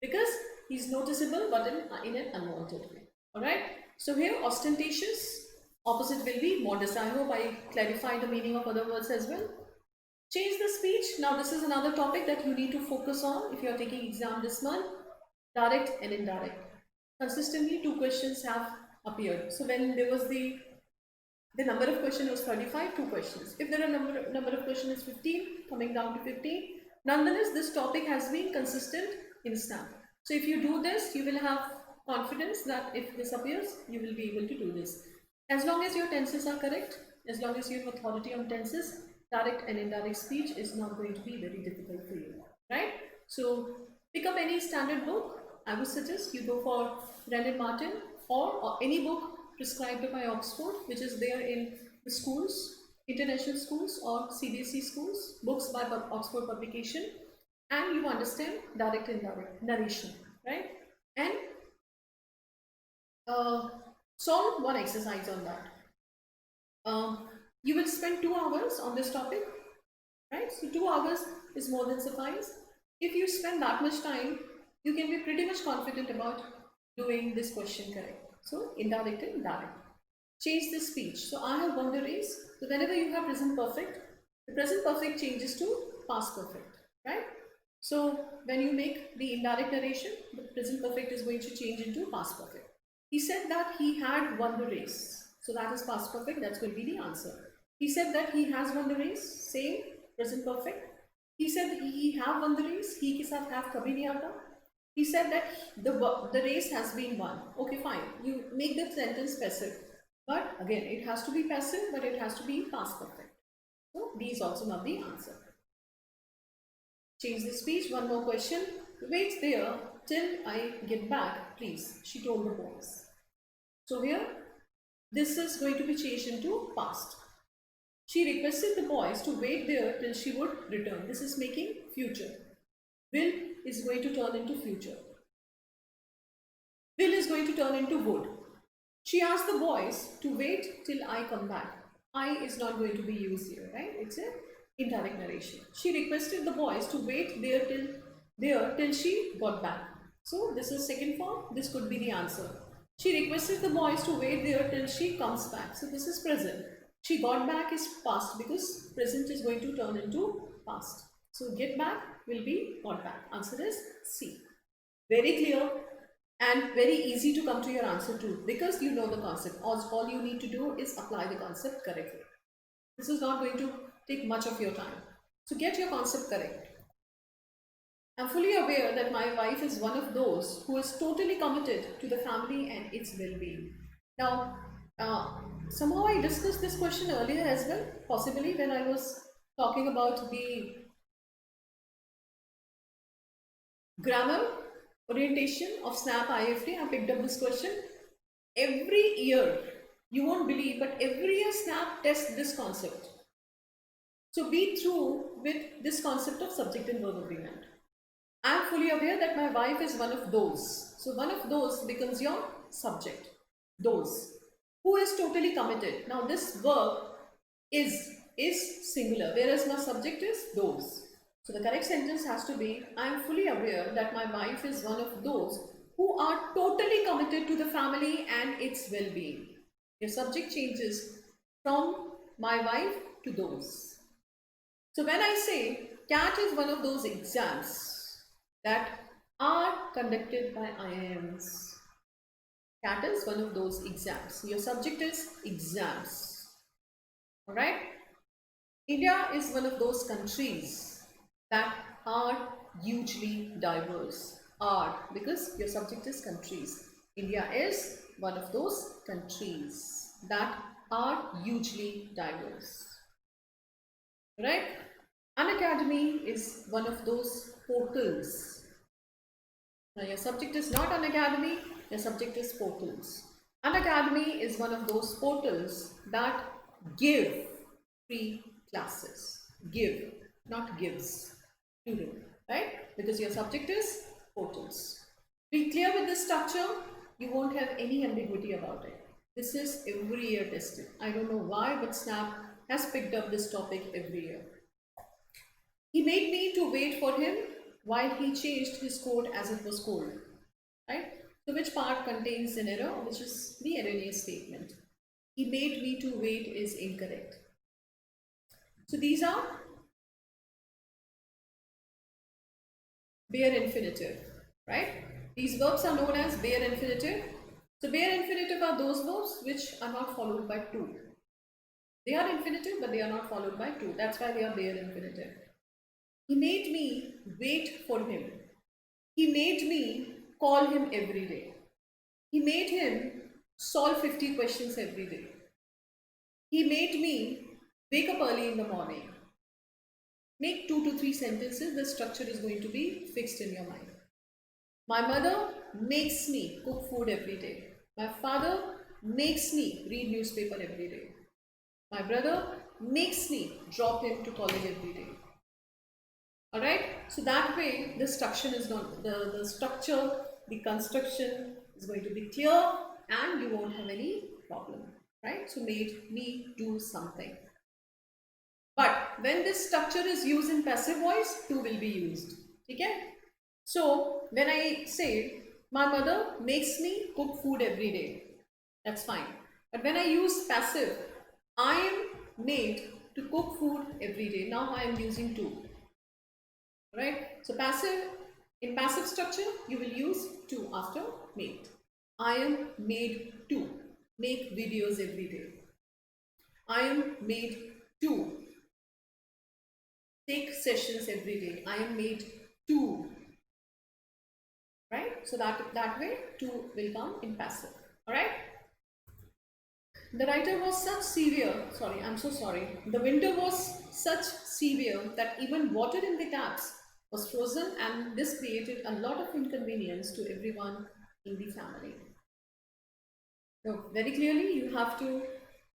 because he's noticeable but in an unwanted way. Alright? So here ostentatious, opposite will be modest. I hope I clarified the meaning of other words as well. Change the speech. Now this is another topic that you need to focus on if you are taking exam this month. Direct and indirect. Consistently 2 questions have appeared. So when there was the number of questions was 35, 2 questions. If there are number of questions is 15, coming down to 15. Nonetheless, this topic has been consistent in SNAP. So if you do this, you will have confidence that if this appears, you will be able to do this. As long as your tenses are correct, as long as you have authority on tenses, direct and indirect speech is not going to be very difficult for you, right? So pick up any standard book. I would suggest you go for Brendan Martin or any book prescribed by Oxford, which is there in the schools, international schools or CBSE schools, books by Oxford publication, and you understand direct and indirect narration, right? And solve one exercise on that. You will spend 2 hours on this topic, right? So 2 hours is more than suffice. If you spend that much time, you can be pretty much confident about doing this question correct. So indirect and direct. Change the speech. So I have won the race. So whenever you have present perfect, the present perfect changes to past perfect, right? So when you make the indirect narration, the present perfect is going to change into past perfect. He said that he had won the race. So that is past perfect. That's going to be the answer. He said that he has won the race. Same, present perfect. He said he have won the race. He ke saath have kabhi nahi aata. He said that the race has been won. Okay, fine. You make the sentence passive. But again, it has to be passive, but it has to be past perfect. So D is also not the answer. Change the speech. One more question. Wait there till I get back, please, she told the boys. So here, this is going to be changed into past. She requested the boys to wait there till she would return. This is making future. Will is going to turn into future. Will is going to turn into would. She asked the boys to wait till I come back. I is not going to be used here, right? It's an indirect narration. She requested the boys to wait there till she got back. So this is second form. This could be the answer. She requested the boys to wait there till she comes back. So this is present. She got back is past because present is going to turn into past. So get back will be got back. Answer is C. Very clear and very easy to come to your answer too because you know the concept. All you need to do is apply the concept correctly. This is not going to take much of your time. So get your concept correct. I'm fully aware that my wife is one of those who is totally committed to the family and its well-being. Now, somehow I discussed this question earlier as well, possibly when I was talking about the grammar orientation of SNAP IFT. I picked up this question. Every year, you won't believe, but every year SNAP tests this concept. So be through with this concept of subject and verb agreement. I am fully aware that my wife is one of those. So one of those becomes your subject. Those. Who is totally committed. Now this verb is singular, whereas my subject is those. So the correct sentence has to be, I am fully aware that my wife is one of those who are totally committed to the family and its well-being. Your subject changes from my wife to those. So when I say CAT is one of those exams that are conducted by IIMs. CAT is one of those exams. Your subject is exams. Alright? India is one of those countries that are hugely diverse. Are because your subject is countries. India is one of those countries that are hugely diverse. Right? Unacademy is one of those portals. Now your subject is not Unacademy, your subject is portals. Unacademy is one of those portals that give free classes. Give, not gives. Plural, right? Because your subject is portals. Be clear with this structure, you won't have any ambiguity about it. This is every year tested. I don't know why, but SNAP has picked up this topic every year. He made me to wait for him while he changed his coat as it was cold. Right? So which part contains an error, which is the erroneous statement. He made me to wait is incorrect. So these are bare infinitive, right? These verbs are known as bare infinitive. So bare infinitive are those verbs which are not followed by to. They are infinitive, but they are not followed by to. That's why they are bare infinitive. He made me wait for him. He made me call him every day. He made him solve 50 questions every day. He made me wake up early in the morning. Make 2 to 3 sentences. The structure is going to be fixed in your mind. My mother makes me cook food every day. My father makes me read newspaper every day. My brother makes me drop him to college every day. Alright, so that way the structure is not the structure, the construction is going to be clear and you won't have any problem. Right? So made me do something. But when this structure is used in passive voice, to will be used. Okay? So when I say my mother makes me cook food every day, that's fine. But when I use passive, I am made to cook food every day. Now I am using to. Right? So passive, in passive structure, you will use to after made. I am made to make videos every day. I am made to take sessions every day. I am made to. Right? So that way to will come in passive. Alright? The writer was such severe, sorry, I'm so sorry. The winter was such severe that even water in the taps was frozen and this created a lot of inconvenience to everyone in the family. So very clearly you have to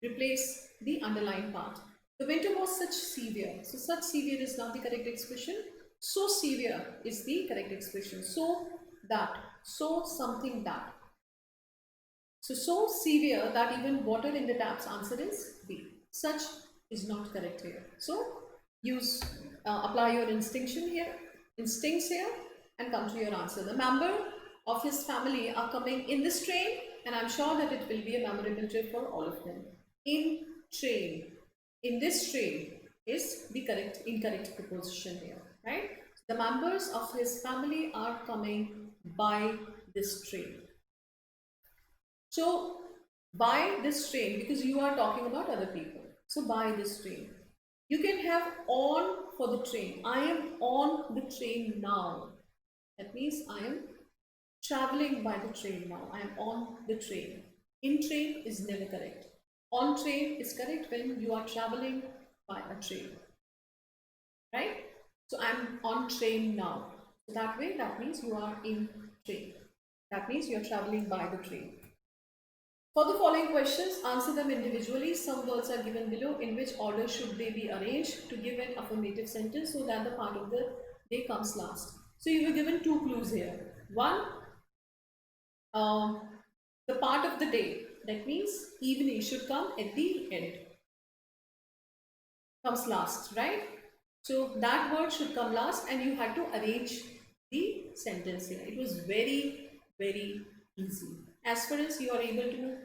replace the underlined part. The winter was such severe. So such severe is not the correct expression. So severe is the correct expression. So that. So something that. So severe that even water in the taps, answer is B. Such is not correct here. So use, apply your instincts here and come to your answer. The member of his family are coming in this train and I'm sure that it will be a memorable trip for all of them. In train. In this train is the incorrect preposition here, right? The members of his family are coming by this train. So by this train, because you are talking about other people. So by this train. You can have on for the train. I am on the train now. That means I am traveling by the train now. I am on the train. In train is never correct. On train is correct when you are traveling by a train. Right? So I'm on train now. So that way, that means you are in train. That means you are traveling by the train. For the following questions, answer them individually. Some words are given below. In which order should they be arranged to give an affirmative sentence so that the part of the day comes last? So you were given two clues here. One, the part of the day. That means evening should come at the end. Comes last, right? So that word should come last and you had to arrange the sentence here. It was very, very easy. As far as you are able to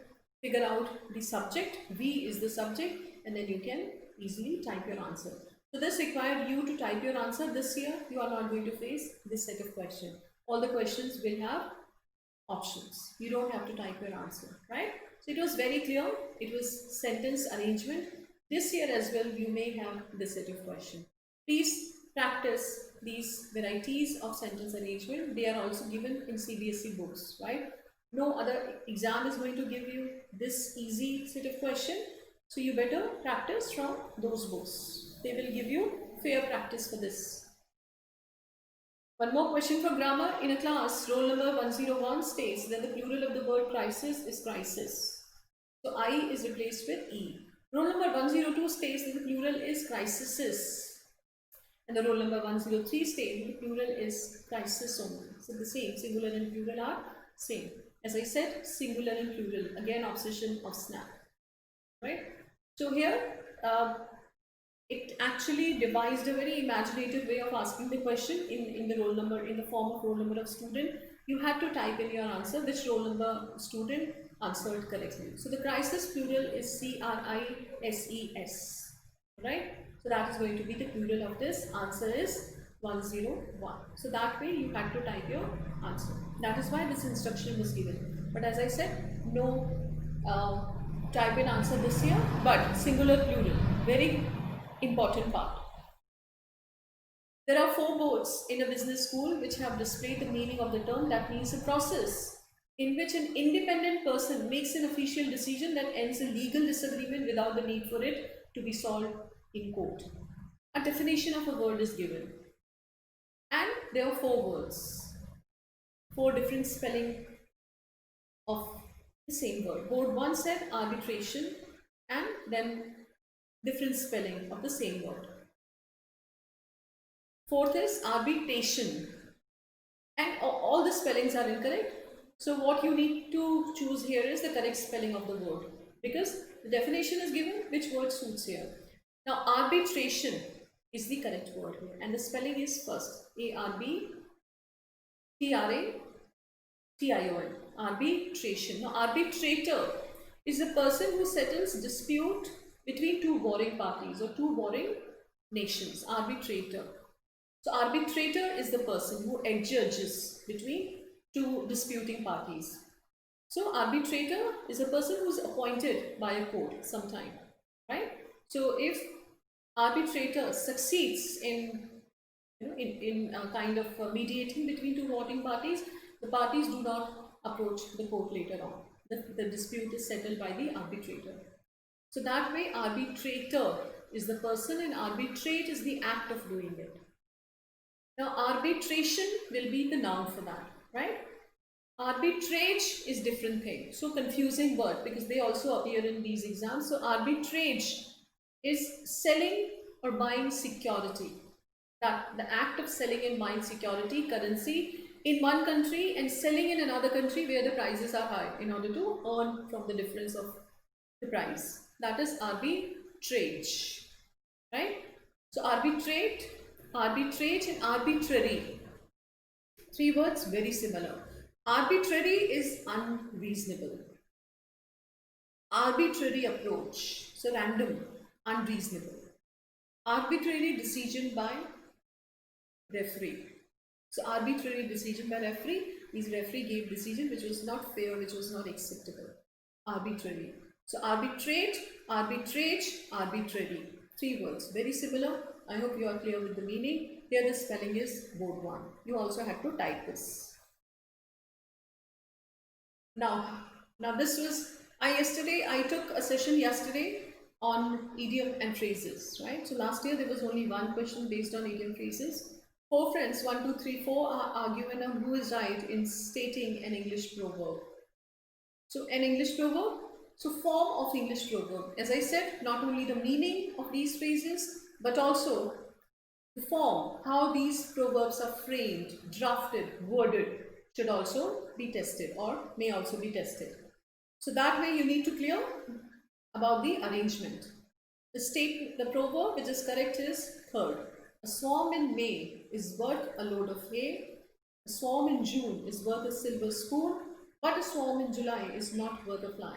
figure out the subject, V is the subject, and then you can easily type your answer. So this required you to type your answer. This year you are not going to face this set of questions. All the questions will have options. You don't have to type your answer, right? So it was very clear. It was sentence arrangement. This year as well, you may have this set of questions. Please practice these varieties of sentence arrangement. They are also given in CBSE books, right? No other exam is going to give you this easy set of question. So you better practice from those books. They will give you fair practice for this. One more question for grammar. In a class, roll number 101 states that the plural of the word crisis is crisis. So I is replaced with E. Roll number 102 states that the plural is crises. And the roll number 103 states that the plural is crisis only. So the same, singular and plural are same. As I said, singular and plural. Again, obsession of snap. Right? So here, it actually devised a very imaginative way of asking the question in the roll number, in the form of roll number of student. You had to type in your answer, which roll number student answered correctly. So the crisis plural is CRISES, right? So that is going to be the plural of this. Answer is 101. So that way you had to type your answer. That is why this instruction was given. But as I said, no type in answer this year, but singular plural, very important part. There are 4 boards in a business school which have displayed the meaning of the term. That means a process in which an independent person makes an official decision that ends a legal disagreement without the need for it to be solved in court. A definition of a word is given. And there are 4 words. 4 different spelling of the same word. Board 1 said arbitration, and then different spelling of the same word. 4th is arbitration, and all the spellings are incorrect. So what you need to choose here is the correct spelling of the word, because the definition is given, which word suits here. Now arbitration is the correct word here, and the spelling is first ARBTRATION, arbitration. Now arbitrator is the person who settles dispute between 2 warring parties or 2 warring nations. Arbitrator. So arbitrator is the person who adjudges between 2 disputing parties. So arbitrator is a person who is appointed by a court sometime, right? So if arbitrator succeeds in kind of mediating between 2 warring parties, the parties do not approach the court later on. The dispute is settled by the arbitrator. So that way, arbitrator is the person and arbitrate is the act of doing it. Now arbitration will be the noun for that, right? Arbitrage is different thing. So confusing word, because they also appear in these exams. So arbitrage is selling or buying security. That the act of selling and buying security, currency in one country and selling in another country where the prices are high in order to earn from the difference of the price. That is arbitrage, right? So arbitrate, arbitrage and arbitrary. 3 words very similar. Arbitrary is unreasonable. arbitrary approach, so random, unreasonable. Arbitrary decision by referee. So arbitrary decision by referee means referee gave decision which was not fair, which was not acceptable. Arbitrary. So arbitrate, arbitrage, arbitrary. Three words, very similar. I hope you are clear with the meaning. Here the spelling is board 1. You also had to type this. Now this was, I took a session yesterday on idiom and phrases, right? So last year there was only one question based on idiom phrases. Four friends, 1, 2, 3, 4 are arguing on who is right in stating an English proverb. So an English proverb, so form of English proverb. As I said, not only the meaning of these phrases, but also the form, how these proverbs are framed, drafted, worded, should also be tested or may also be tested. So that way you need to clear about the arrangement. The proverb which is correct is third. A swarm in May is worth a load of hay. A swarm in June is worth a silver spoon, but a swarm in July is not worth a fly.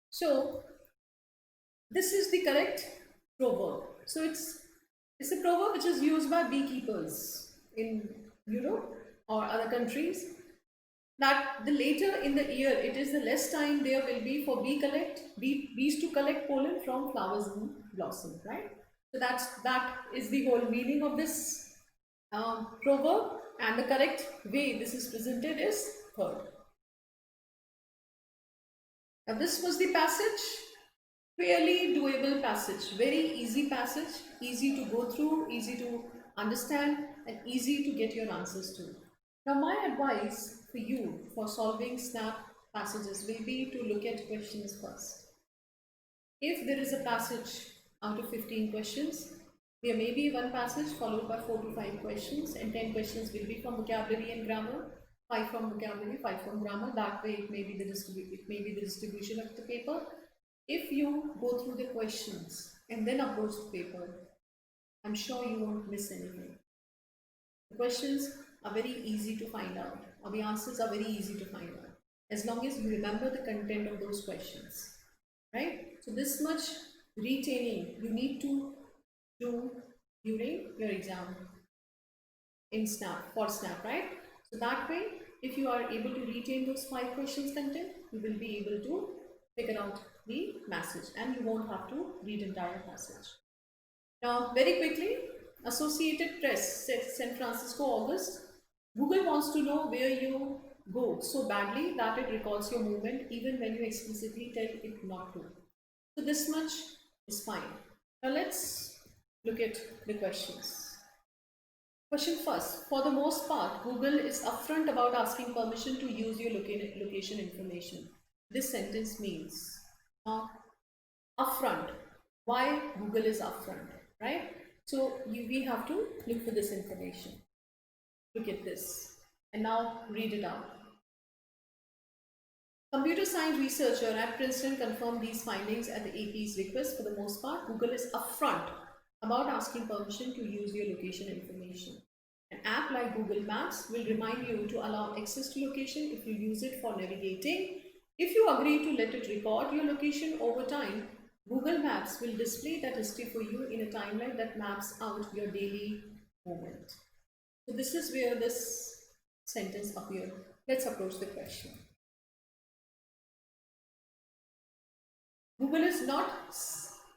So this is the correct proverb. So it's a proverb which is used by beekeepers in Europe or other countries, that the later in the year it is, the less time there will be for bees to collect pollen from flowers and blossom, right? So that is the whole meaning of this proverb, and the correct way this is presented is third. Now this was the passage, fairly doable passage, very easy passage, easy to go through, easy to understand, and easy to get your answers to. Now my advice for you for solving SNAP passages will be to look at questions first. If there is a passage out of 15 questions, there may be one passage followed by 4 to 5 questions, and 10 questions will be from vocabulary and grammar, 5 from vocabulary, 5 from grammar. That way it may be the distribution of the paper. If you go through the questions and then approach the paper, I'm sure you won't miss anything. The questions are very easy to find out, or the answers are very easy to find out, as long as you remember the content of those questions, right? So this much retaining you need to do during your exam in SNAP, for SNAP, right? So that way, if you are able to retain those 5 questions content, you will be able to figure out the message and you won't have to read entire passage. Now, very quickly, Associated Press said San Francisco, August. Google wants to know where you go so badly that it records your movement even when you explicitly tell it not to. So this much is fine. Now let's look at the questions. Question first. For the most part, Google is upfront about asking permission to use your location information. This sentence means upfront. Why Google is upfront, right? So we have to look for this information. Look at this and now read it out. Computer science researcher at Princeton confirmed these findings at the AP's request. For the most part, Google is upfront about asking permission to use your location information. An app like Google Maps will remind you to allow access to location if you use it for navigating. If you agree to let it record your location over time, Google Maps will display that history for you in a timeline that maps out your daily movement. So this is where this sentence appeared. Let's approach the question. Google is not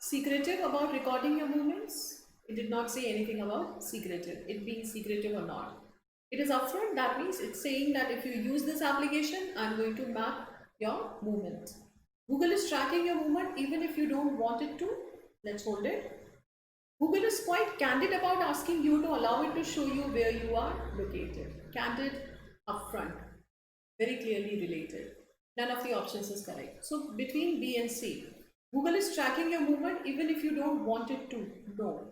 secretive about recording your movements. It did not say anything about secretive, it being secretive or not. It is upfront, that means it's saying that if you use this application, I'm going to map your movement. Google is tracking your movement even if you don't want it to. Let's hold it. Google is quite candid about asking you to allow it to show you where you are located. Candid, upfront, very clearly related. None of the options is correct. So between B and C, Google is tracking your movement even if you don't want it to know.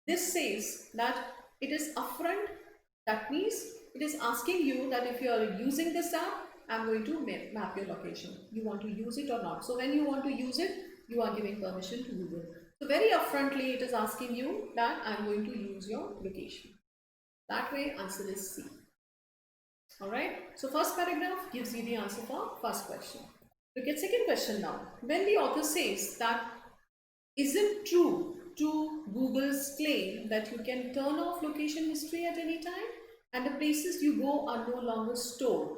This says that it is upfront. That means it is asking you that if you are using this app, I'm going to map your location. You want to use it or not. So when you want to use it, you are giving permission to Google. So very upfrontly, it is asking you that I'm going to use your location. That way, answer is C. Alright, so first paragraph gives you the answer for first question. Look at second question now. When the author says that, is it true to Google's claim that you can turn off location history at any time and the places you go are no longer stored?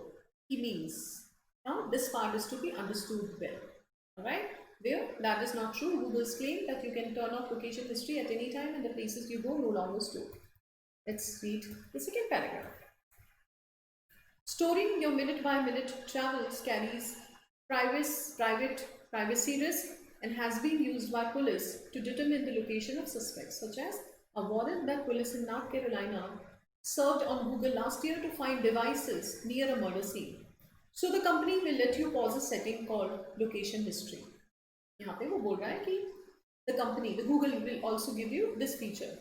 He means, now this part is to be understood well. Alright, there, that is not true. Google's claim that you can turn off location history at any time and the places you go no longer stored. Let's read the second paragraph. Storing your minute by minute travels carries private privacy risk and has been used by police to determine the location of suspects, such as a warrant that police in North Carolina served on Google last year to find devices near a murder scene. So the company will let you pause a setting called location history. यहाँ पे वो बोल रहा है कि the company, the Google will also give you this feature.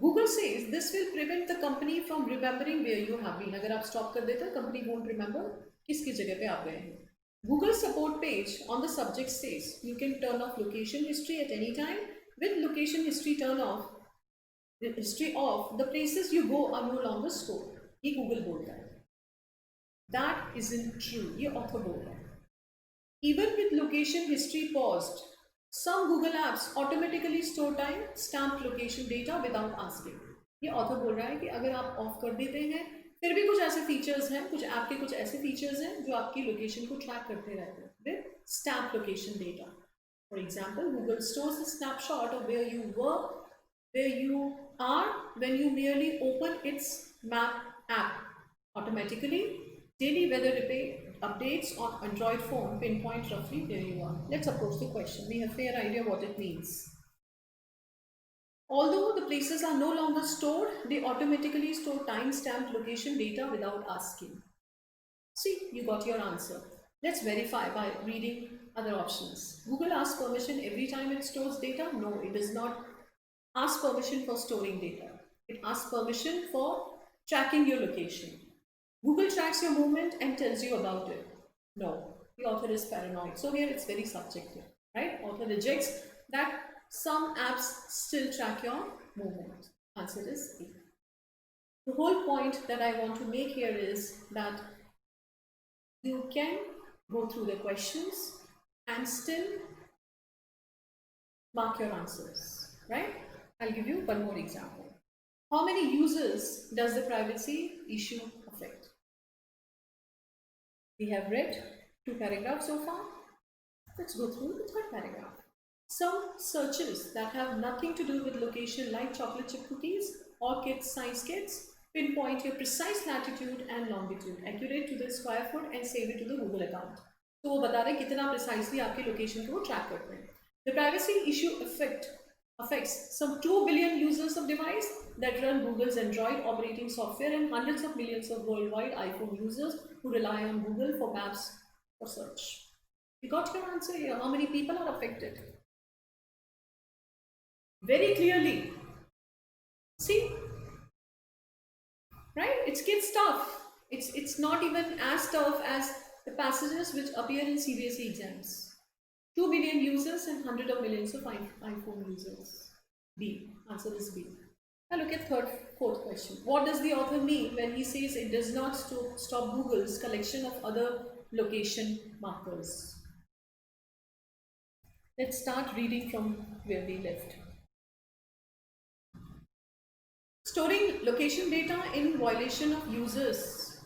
Google says this will prevent the company from remembering where you have been. अगर आप stop कर देते company won't remember किस किस जगह पे आप गए हैं. Google support page on the subject says you can turn off location history at any time. With location history turn off, the history off, the places you go are no longer stored. ये Google बोलता है. That isn't true. ये author बोल रहा है. Even with location history paused, some Google apps automatically store time stamped location data without asking. ये author बोल रहा है कि अगर आप ऑफ कर देते हैं फिर भी कुछ ऐसे फीचर्स हैं, कुछ ऐप के कुछ ऐसे फीचर्स हैं जो आपकी लोकेशन को ट्रैक करते रहते हैं with stamped location data. For example, Google stores a snapshot of where you were, where you are when you merely open its map app. Automatically, daily weather updates on Android phone pinpoint roughly where you are. Let's approach the question. We have a fair idea what it means. Although the places are no longer stored, they automatically store time-stamped location data without asking. See, you got your answer. Let's verify by reading other options. Google asks permission every time it stores data? No, it does not ask permission for storing data. It asks permission for tracking your location. Google tracks your movement and tells you about it. No, the author is paranoid. So here it's very subjective, right? Author rejects that some apps still track your movement. Answer is A. The whole point that I want to make here is that you can go through the questions and still mark your answers, right? I'll give you one more example. How many users does the privacy issue affect? We have read 2 paragraphs so far. Let's go through the 3rd paragraph. Some searches that have nothing to do with location, like chocolate chip cookies or kids science kits, pinpoint your precise latitude and longitude, accurate to the square foot, and save it to the Google account. तो वो बता रहे कितना precisely आपके location को track करते हैं. The privacy issue affects some 2 billion users of device that run Google's Android operating software and hundreds of millions of worldwide iPhone users who rely on Google for maps or search. You got your answer here. How many people are affected? Very clearly. See? Right? It's kid stuff. It's not even as tough as the passages which appear in CBSE exams. 2 billion users and hundreds of millions of iPhone users. B. Answer is B. Now look at 4th question. What does the author mean when he says it does not stop Google's collection of other location markers? Let's start reading from where we left. Storing location data in violation of users'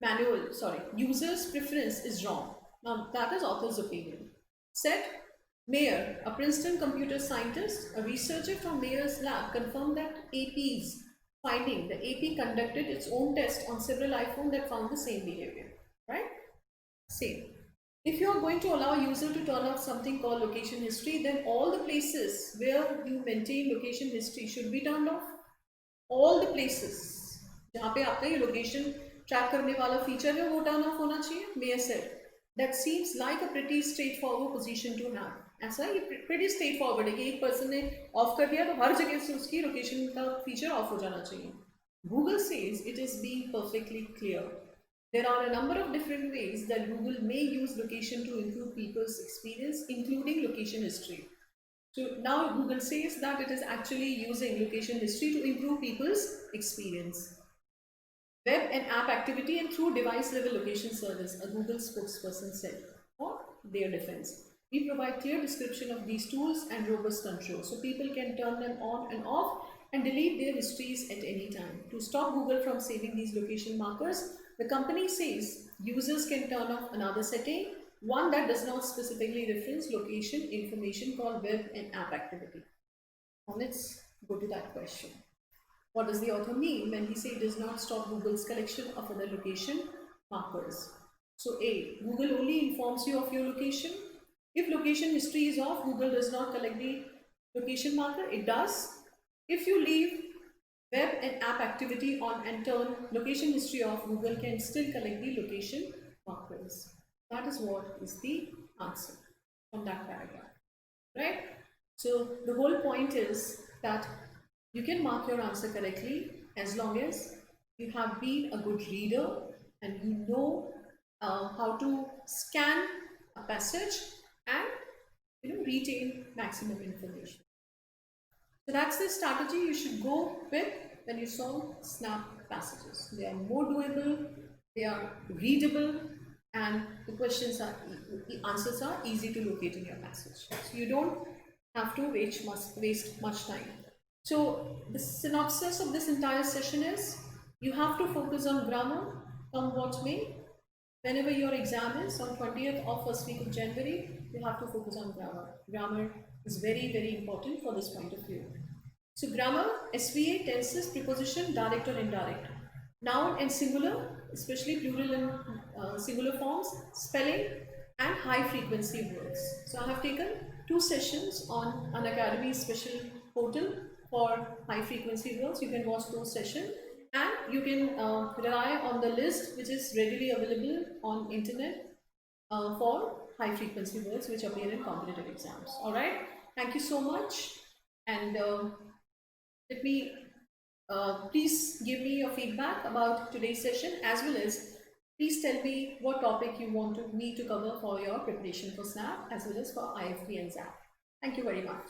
preference is wrong. Now that is author's opinion. Said Mayer, a Princeton computer scientist, a researcher from Mayer's lab, confirmed that AP's finding. The AP conducted its own test on several iPhones that found the same behavior. Right? Same. If you are going to allow a user to turn off something called location history, then all the places where you maintain location history should be turned off. All the places जहाँ पे आपका ये location track करने वाला feature है वो turn off होना चाहिए. Mayer said that seems like a pretty straightforward position to have. ऐसा ये pretty straightforward है कि एक person ने off कर दिया तो हर जगह से उसकी location का feature off हो जाना चाहिए. Google says it is being perfectly clear. There are a number of different ways that Google may use location to improve people's experience, including location history. So now Google says that it is actually using location history to improve people's experience. Web and app activity and through device level location service, a Google spokesperson said. for their defense. We provide clear description of these tools and robust control so people can turn them on and off and delete their histories at any time. To stop Google from saving these location markers, the company says users can turn off another setting, one that does not specifically reference location information called web and app activity. Now let's go to that question. What does the author mean when he says it does not stop Google's collection of other location markers? So A, Google only informs you of your location. If location history is off, Google does not collect the location marker. It does. If you leave web and app activity on and turn location history off, Google can still collect the location markers. That is what is the answer from that paragraph, right? So the whole point is that you can mark your answer correctly as long as you have been a good reader and you know how to scan a passage and retain maximum information. So that's the strategy you should go with when you solve SNAP passages. They are more doable, they are readable, and the questions are, the answers are easy to locate in your passage. So you don't have to waste much time. So the synopsis of this entire session is, you have to focus on grammar, come what may. Whenever your exam is on 20th or first week of January, you have to focus on grammar. Grammar is very, very important for this point of view. So grammar, SVA, tenses, preposition, direct or indirect. Noun and singular, especially plural and singular forms, spelling, and high frequency words. So I have taken 2 sessions on Unacademy special portal for high frequency words. You can watch those sessions and you can rely on the list which is readily available on internet for high frequency words which appear in competitive exams. All right, thank you so much, and let me please give me your feedback about today's session, as well as please tell me what topic you want me to cover for your preparation for SNAP as well as for IFP and ZAP. Thank you very much.